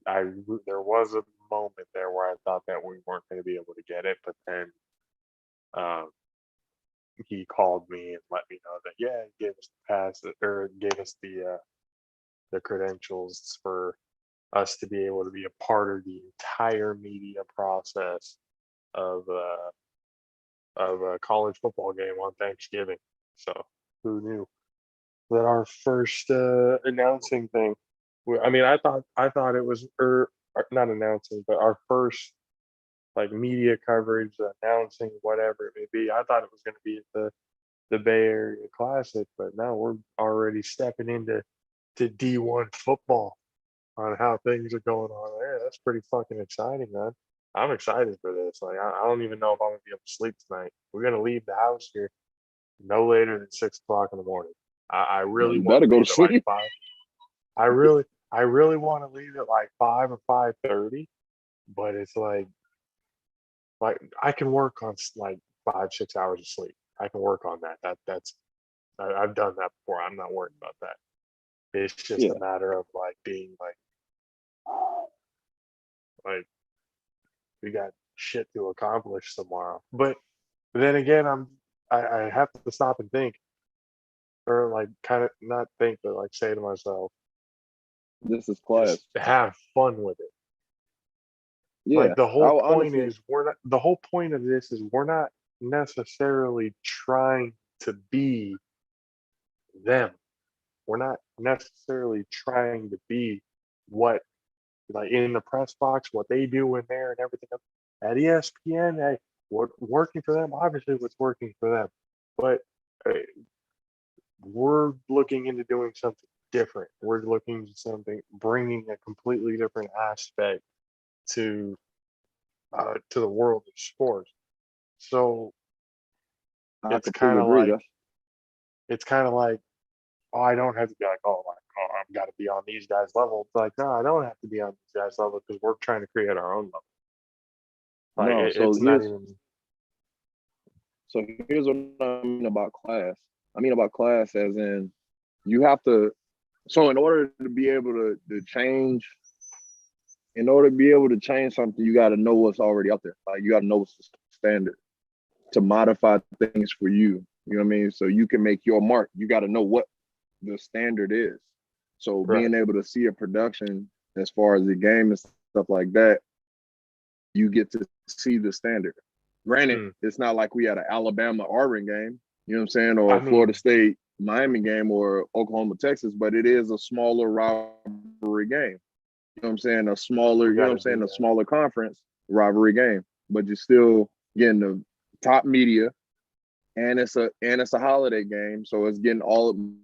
there was a moment there where I thought that we weren't going to be able to get it, but then he called me and let me know that he gave us the pass, or gave us the the credentials for us to be able to be a part of the entire media process of a college football game on Thanksgiving. So who knew that our first announcing thing? I mean, I thought it was not announcing, but our first like media coverage, announcing whatever it may be. I thought it was going to be at the Bay Area Classic, but now we're already stepping into D1 football on how things are going on there. That's pretty fucking exciting, man. I'm excited for this. Like, I don't even know if I'm gonna be able to sleep tonight. We're gonna leave the house here no later than 6 o'clock in the morning. I really You want better to go leave to at like sleep. 5. I really want to leave at like 5 or 5:30, but it's like I can work on like 5-6 hours of sleep. I can work on that. I've done that before. I'm not worried about that. It's just Yeah. a matter of like being like we got shit to accomplish tomorrow. But then again, I have to stop and think, or like kind of not think, but like say to myself, This is class. just have fun with it. Yeah. Like the whole point honestly, is the whole point of this is we're not necessarily trying to be them. We're not necessarily trying to be what like in the press box, what they do in there and everything else. At ESPN, hey, what working for them, obviously what's working for them. But we're looking into doing something different. We're looking to something, bringing a completely different aspect to the world of sports. So I it's completely kind of agree. like oh, I don't have to be like, I've got to be on these guys' level. It's like, no, I don't have to be on these guys' level because we're trying to create our own level. Like No, it's not even. So here's what I mean about class. I mean about class as in you have to. So in order to be able to change, in order to be able to change something, you got to know what's already out there. Like you got to know what's the standard to modify things for you. You know what I mean? So you can make your mark. You got to know what the standard is. So Right. being able to see a production as far as the game and stuff like that, you get to see the standard. Granted, it's not like we had an Alabama Auburn game, you know what I'm saying, or Florida State Miami game or Oklahoma Texas, but it is a smaller rivalry game. You know what I'm saying? A smaller, you know what I'm saying, a smaller conference rivalry game, but you're still getting the top media, and it's a holiday game, so it's getting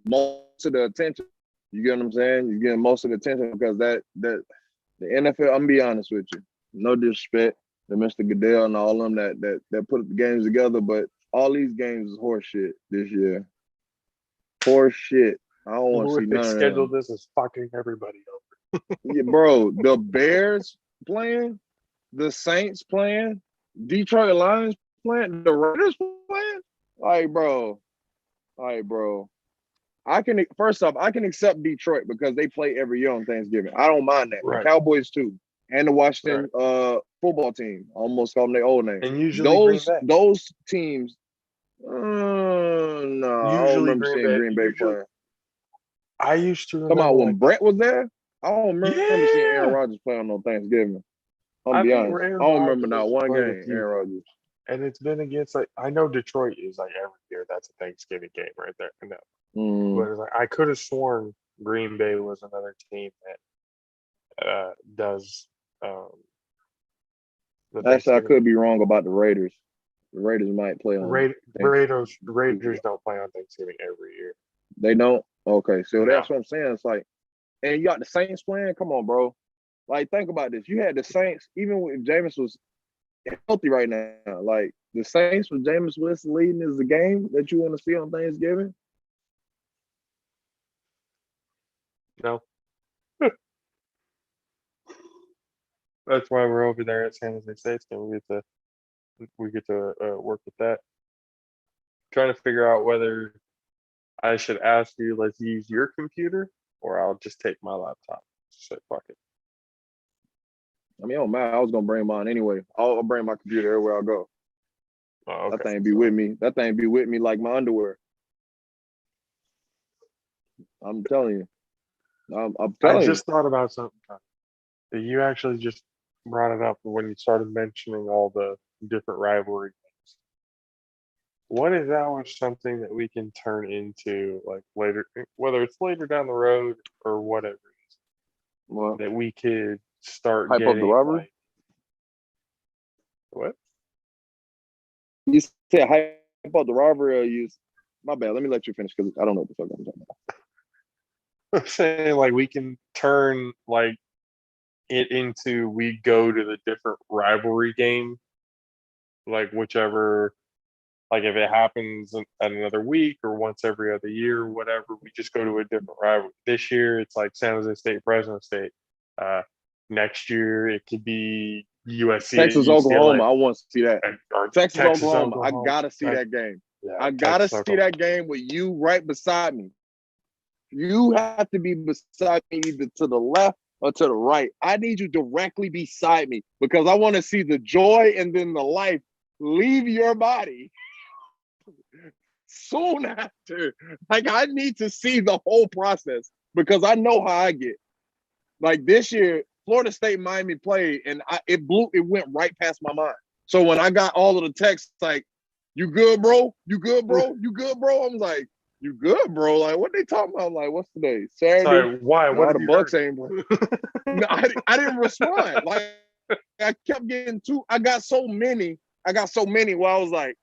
most of the attention. You get what I'm saying? You're getting most of the attention because that the NFL. I'm gonna be honest with you, no disrespect to Mr. Goodell and all of them that put the games together, but all these games is horse shit this year. Horse shit. I don't want to see none of them. Scheduled this is fucking everybody over. Yeah, bro, the Bears playing, the Saints playing, Detroit Lions playing, the Raiders playing. Like, bro. I can accept Detroit because they play every year on Thanksgiving. I don't mind that. Right. The Cowboys too, and the Washington football team. I almost call them their old name. And usually those teams. No, I don't remember seeing Green Bay playing. I used to remember. Come out when Brett was there. I don't remember seeing Aaron Rodgers play on Thanksgiving. I'll be honest. I don't remember not one game Aaron Rodgers. And it's been against I know Detroit is like every year that's a Thanksgiving game right there. No. But it's like I could have sworn Green Bay was another team that does. Actually, I could be wrong about the Raiders. The Raiders might play on Raiders don't play on Thanksgiving every year. They don't? Okay, so that's what I'm saying. It's like, and you got the Saints playing? Come on, bro. Like, think about this. You had the Saints, even when Jameis was healthy right now. Like, the Saints with Jameis Winston leading is the game that you want to see on Thanksgiving? No. That's why we're over there at San Jose State. So we get to work with that. Trying to figure out whether I should ask you, let's use your computer, or I'll just take my laptop. So fuck it. I mean, oh man, I was gonna bring mine anyway. I'll bring my computer everywhere I go. Oh, okay. That thing be with me. That thing be with me like my underwear. I'm telling you. I'm I telling you. just thought about something. You actually just brought it up when you started mentioning all the different rivalry games. What is our something that we can turn into like later, whether it's later down the road or whatever it is, Well, that we could start hype up the getting rivalry. like what? You said hype up the rivalry, or you? My bad. Let me let you finish because I don't know what the fuck I'm talking about. I'm saying like we can turn like it into we go to the different rivalry game, like whichever, like if it happens at another week or once every other year or whatever, we just go to a different rivalry. This year it's like San Jose State, Fresno State. Uh, Next year it could be USC, Texas, UCLA, Oklahoma. I want to see that. or Texas, Texas, Oklahoma. I Oklahoma. gotta see that game. Yeah, I gotta Texas, see Oklahoma. that game with you right beside me. You have to be beside me either to the left or to the right. I need you directly beside me because I want to see the joy and then the life leave your body soon after. Like, I need to see the whole process because I know how I get. Like this year, Florida State Miami played, and it went right past my mind. So when I got all of the texts like, "You good, bro? You good, bro? You good, bro?" I'm like, "You good, bro?" Like, what they talking about? I'm like, what's today? Saturday? Sorry, why? What No, have the you Bucks heard? ain't. No, I didn't respond. Like, I kept getting too. I got so many where I was like,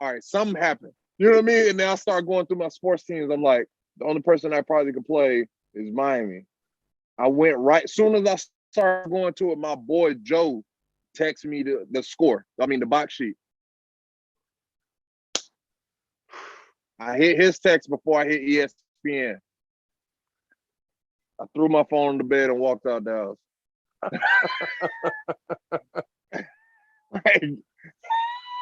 all right, something happened. You know what I mean? And then I start going through my sports teams. I'm like, the only person I probably could play is Miami. I went right soon as I started going to it. My boy Joe texted me the score. I mean the box sheet. I hit his text before I hit ESPN. I threw my phone in the bed and walked out the house. Right.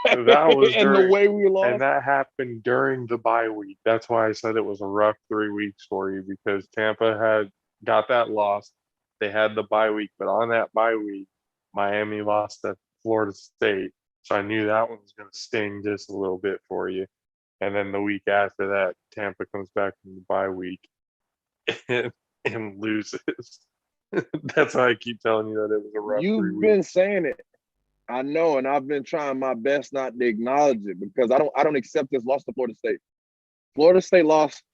That was and the during, way we lost. and that happened during the bye week. That's why I said it was a rough 3 weeks for you because Tampa had got that loss. They had the bye week, but on that bye week, Miami lost to Florida State. So I knew that one was going to sting just a little bit for you. And then the week after that, Tampa comes back from the bye week and loses. That's why I keep telling you that it was a rough 3 You've weeks. been saying it. I know, and I've been trying my best not to acknowledge it because I don't accept this loss to Florida State. Florida State lost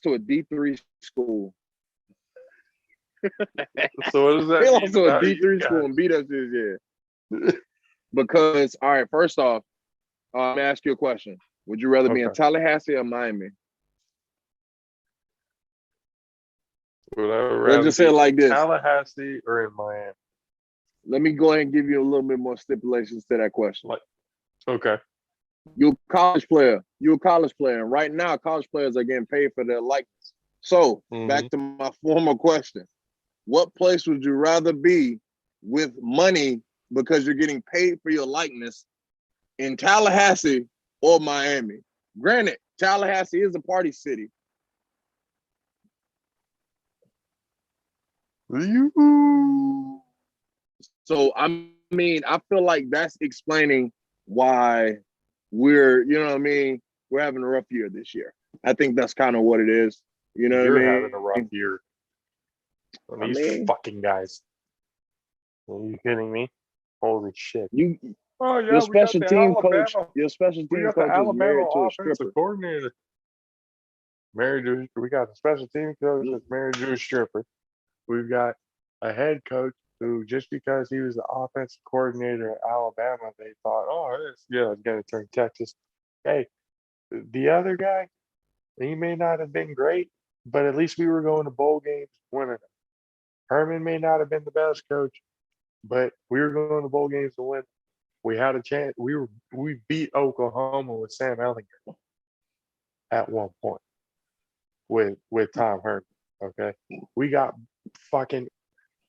to a D3 school. So what does that They mean lost to a about you D3 school guys? and beat us this year. Because, all right, first off, let me ask you a question. Would you rather be in Okay. Tallahassee or Miami? Would I rather Let's just say be it like in this. Tallahassee or in Miami? Let me go ahead and give you a little bit more stipulations to that question. Like, okay. You're a college player. And right now, college players are getting paid for their likeness. So, back to my former question. What place would you rather be with money because you're getting paid for your likeness in Tallahassee or Miami? Granted, Tallahassee is a party city. So, I mean, I feel like that's explaining why we're, you know what I mean? We're having a rough year this year. I think that's kind of what it is. You know You're what I mean? having a rough year. These fucking guys. Are you kidding me? Holy shit. Oh yeah, your we got special the team coach, Alabama. your special We team got the coach is Alabama married to a offensive stripper. coordinator. We got the special team coach that's married to a stripper. We've got a head coach who, just because he was the offensive coordinator at Alabama, they thought, oh, it's going to turn Texas. Hey, the other guy, he may not have been great, but at least we were going to bowl games winning. Herman may not have been the best coach, but we were going to bowl games to win. We had a chance. We beat Oklahoma with Sam Ehlinger at one point with Tom Herman. Okay, we got fucking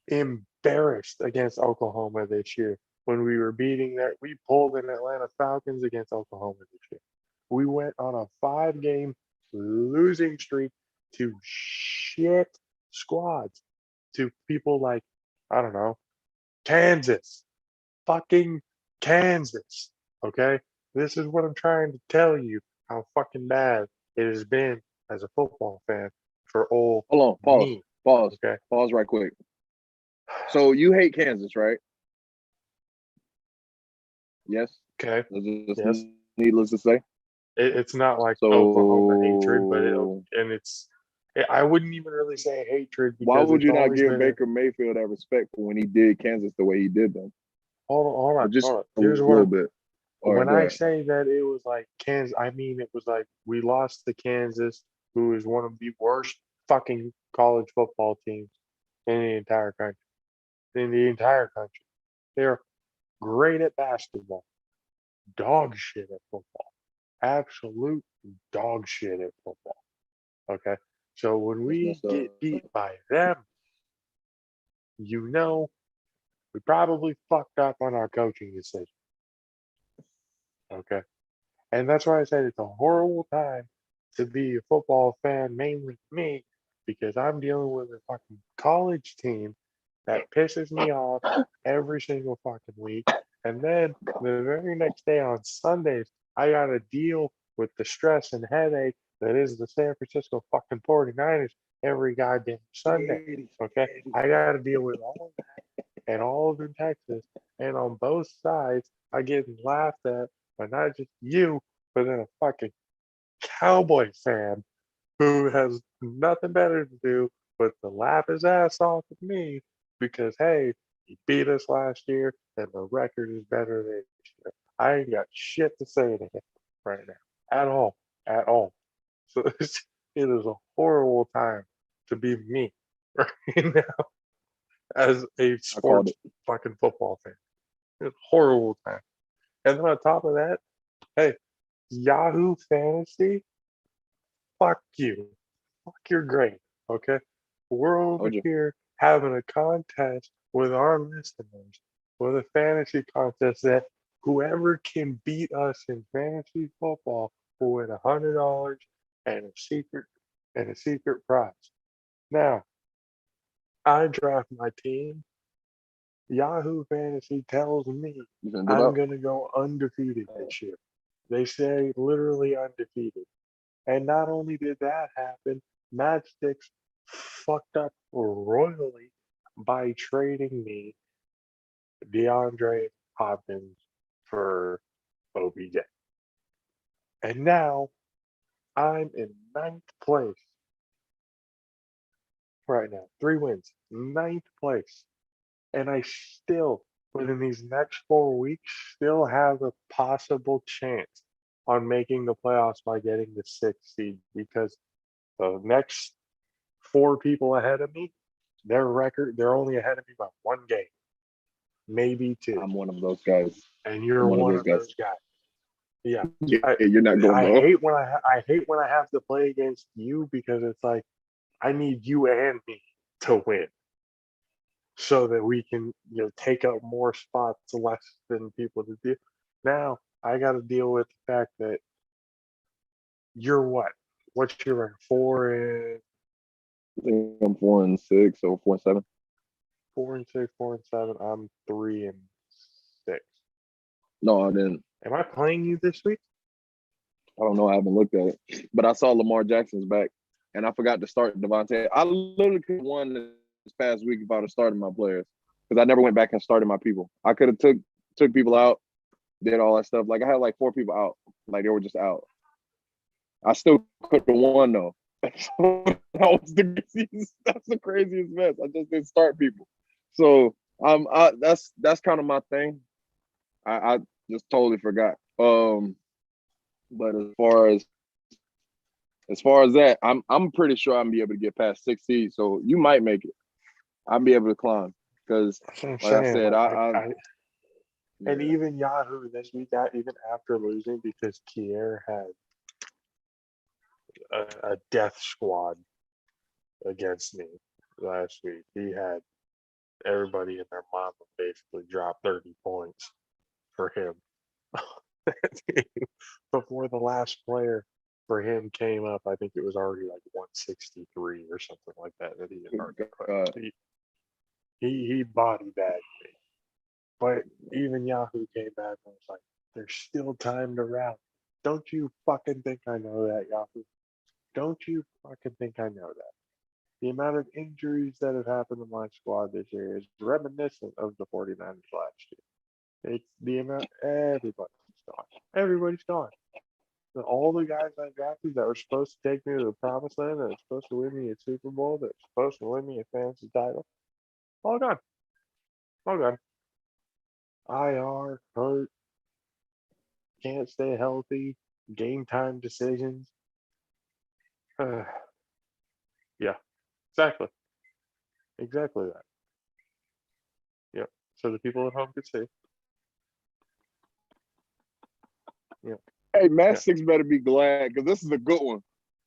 embarrassed against Oklahoma this year when we were beating that. We pulled an Atlanta Falcons against Oklahoma this year. We went on a 5-game losing streak to shit squads, to people like, I don't know, Kansas, fucking Kansas. Okay, this is what I'm trying to tell you, how fucking bad it has been as a football fan for old Hold on, pause. me. Pause. Okay. Pause right quick. So you hate Kansas, right? Yes. Okay. Is Yes. this needless to say? It's not like Oklahoma hatred, but I wouldn't even really say hatred why because would it's you not always give been Baker Mayfield that respect for when he did Kansas the way he did them? hold Or on, just hold on. a Here's what little bit. All right, when go I ahead. say that it was like Kansas, I mean it was like we lost to Kansas, who is one of the worst fucking college football teams in the entire country. In the entire country, they're great at basketball, dog shit at football, absolute dog shit at football. Okay, so when That's we messed get up. beat by them, we probably fucked up on our coaching decision. Okay. And that's why I said it's a horrible time to be a football fan, mainly me, because I'm dealing with a fucking college team that pisses me off every single fucking week. And then the very next day on Sundays, I got to deal with the stress and headache that is the San Francisco fucking 49ers every goddamn Sunday. Okay. I got to deal with all of that and all of in Texas. And on both sides, I get laughed at by not just you, but then a fucking Cowboy fan who has nothing better to do but to laugh his ass off at me because, hey, he beat us last year and the record is better this year. I ain't got shit to say to him right now at all, at all. So it is a horrible time to be me right now as a I called sports it. fucking football fan. It's a horrible time. And then on top of that, hey, Yahoo Fantasy, fuck you. Fuck your grade. Okay. We're over Told you. here having a contest with our listeners with a fantasy contest that whoever can beat us in fantasy football will win $100 and a secret prize. Now, I draft my team. Yahoo Fantasy tells me You finna dip I'm out? gonna go undefeated this year. They say literally undefeated. And not only did that happen, Matchsticks fucked up royally by trading me DeAndre Hopkins for OBJ. And now I'm in ninth place right now. 3 wins, ninth place. And I still, within these next 4 weeks, still have a possible chance on making the playoffs by getting the sixth seed because the next four people ahead of me, their record, they're only ahead of me by one game, maybe two. I'm one of those guys. And you're I'm one of one those of guys. those guys. Yeah. Yeah, I, you're not going I low. hate when I hate when I have to play against you because it's like I need you and me to win so that we can take up more spots less than people to do. Now I got to deal with the fact that you're what? What's your record? 4 I think I'm 4-6 or 4-7. 4-6, 4-7. I'm 3-6. No, I didn't. Am I playing you this week? I don't know. I haven't looked at it. But I saw Lamar Jackson's back, and I forgot to start Devontae. I literally could have won this past week if I'd have started my players because I never went back and started my people. I could have took people out, did all that stuff. Like I had like 4 people out, like they were just out. I still could have won though. That's the craziest mess. I just didn't start people. So that's kind of my thing. I just totally forgot. But as far as that, I'm pretty sure I'm gonna be able to get past 6 seeds. So you might make it. I'll be able to climb because, That's what I'm like I saying. said, And yeah. even Yahoo this week, even after losing, because Kier had a death squad against me last week. He had everybody and their mama basically drop 30 points for him before the last player for him came up. I think it was already like 163 or something like that he had already put up. He body bagged me. But even Yahoo came back and was like, there's still time to rally. Don't you fucking think I know that, Yahoo? Don't you fucking think I know that? The amount of injuries that have happened to my squad this year is reminiscent of the 49ers last year. It's the amount, everybody's gone. Everybody's gone. And all the guys I drafted that were supposed to take me to the promised land, that were supposed to win me a Super Bowl, that were supposed to win me a fantasy title, all gone. All gone. IR, hurt, can't stay healthy, game time decisions. Yeah, exactly. Exactly that. Yep. So the people at home could see. Yep. Hey, Matt Yeah. Six better be glad because this is a good one.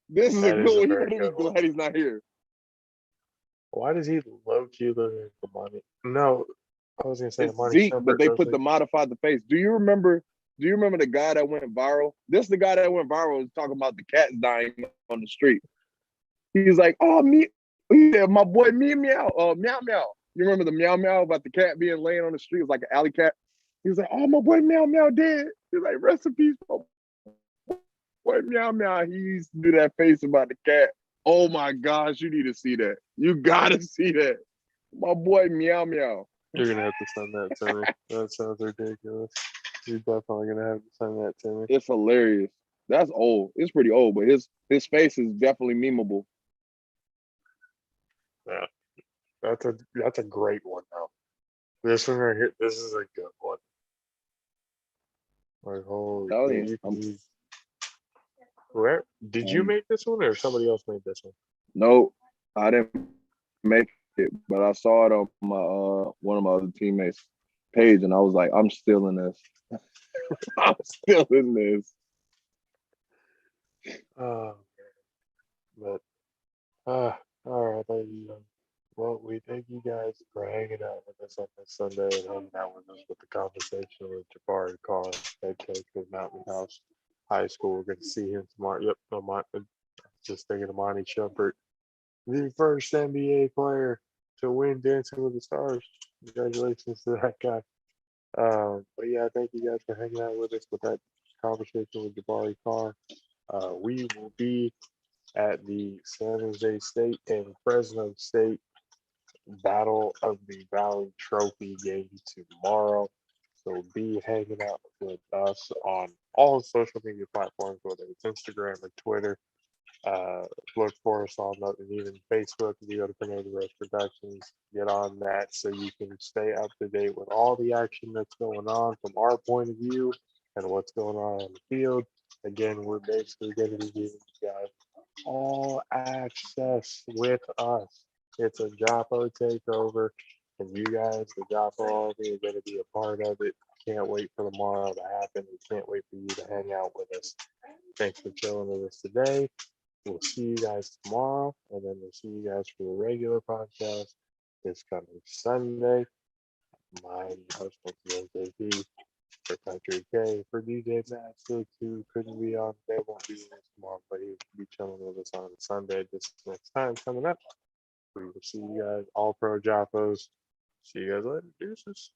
This is a That good is a one. He very better be good one. glad he's not here. Why does he low key look like the money? No, I was gonna say It's Amani Zeke, but Shumpert they does put the look. modified the face. Do you remember? Do you remember the guy that went viral? This the guy that went viral was talking about the cats dying on the street. He was like, "Oh me," he said, "My boy me meow, meow meow." You remember the meow meow about the cat being laying on the street? It was like an alley cat. He was like, "Oh, my boy meow meow dead." He's like, "Rest in peace, my boy meow meow." He used to do that face about the cat. Oh my gosh, you need to see that. You gotta see that. My boy meow meow. You're gonna have to send that to me. That sounds ridiculous. You're definitely gonna have to send that to me. It's hilarious. That's old. It's pretty old, but his face is definitely memeable. Yeah, that's a great one though. This one right here, this is a good one. Like holy, Tell you, you where did you make this one or somebody else made this one? no, I didn't make it, but I saw it on my one of my other teammates' page, and I was like, I'm still in this. I'm still in this. Oh, but all right, ladies and gentlemen. Well, we thank you guys for hanging out with us on this Sunday and hanging out with us with the conversation with Jabari Carr, head coach of Mountain House High School. We're going to see him tomorrow. Yep, just thinking of Monty Shumpert, the first NBA player to win Dancing with the Stars. Congratulations to that guy. But yeah, thank you guys for hanging out with us with that conversation with Jabari Carr. We will be at the San Jose State and Fresno State Battle of the Valley Trophy game tomorrow. So be hanging out with us on all social media platforms, whether it's Instagram or Twitter. Look for us on and even Facebook. If you go to Tornado Rose Productions, get on that so you can stay up to date with all the action that's going on from our point of view and what's going on the field. Again, we're basically going to be giving you guys all access with us. It's a JAFFO takeover, and you guys, the JAFFO Army, are going to be a part of it. Can't wait for tomorrow to happen. We can't wait for you to hang out with us. Thanks for chilling with us today. We'll see you guys tomorrow, and then we'll see you guys for the regular podcast this coming Sunday. My host is JP for Country K. For DJ Matt Six, who couldn't be on today, won't be with us tomorrow, but he'll be chilling with us on Sunday this next time coming up. We will see you guys, all pro Jaffos. See you guys later. Deuces.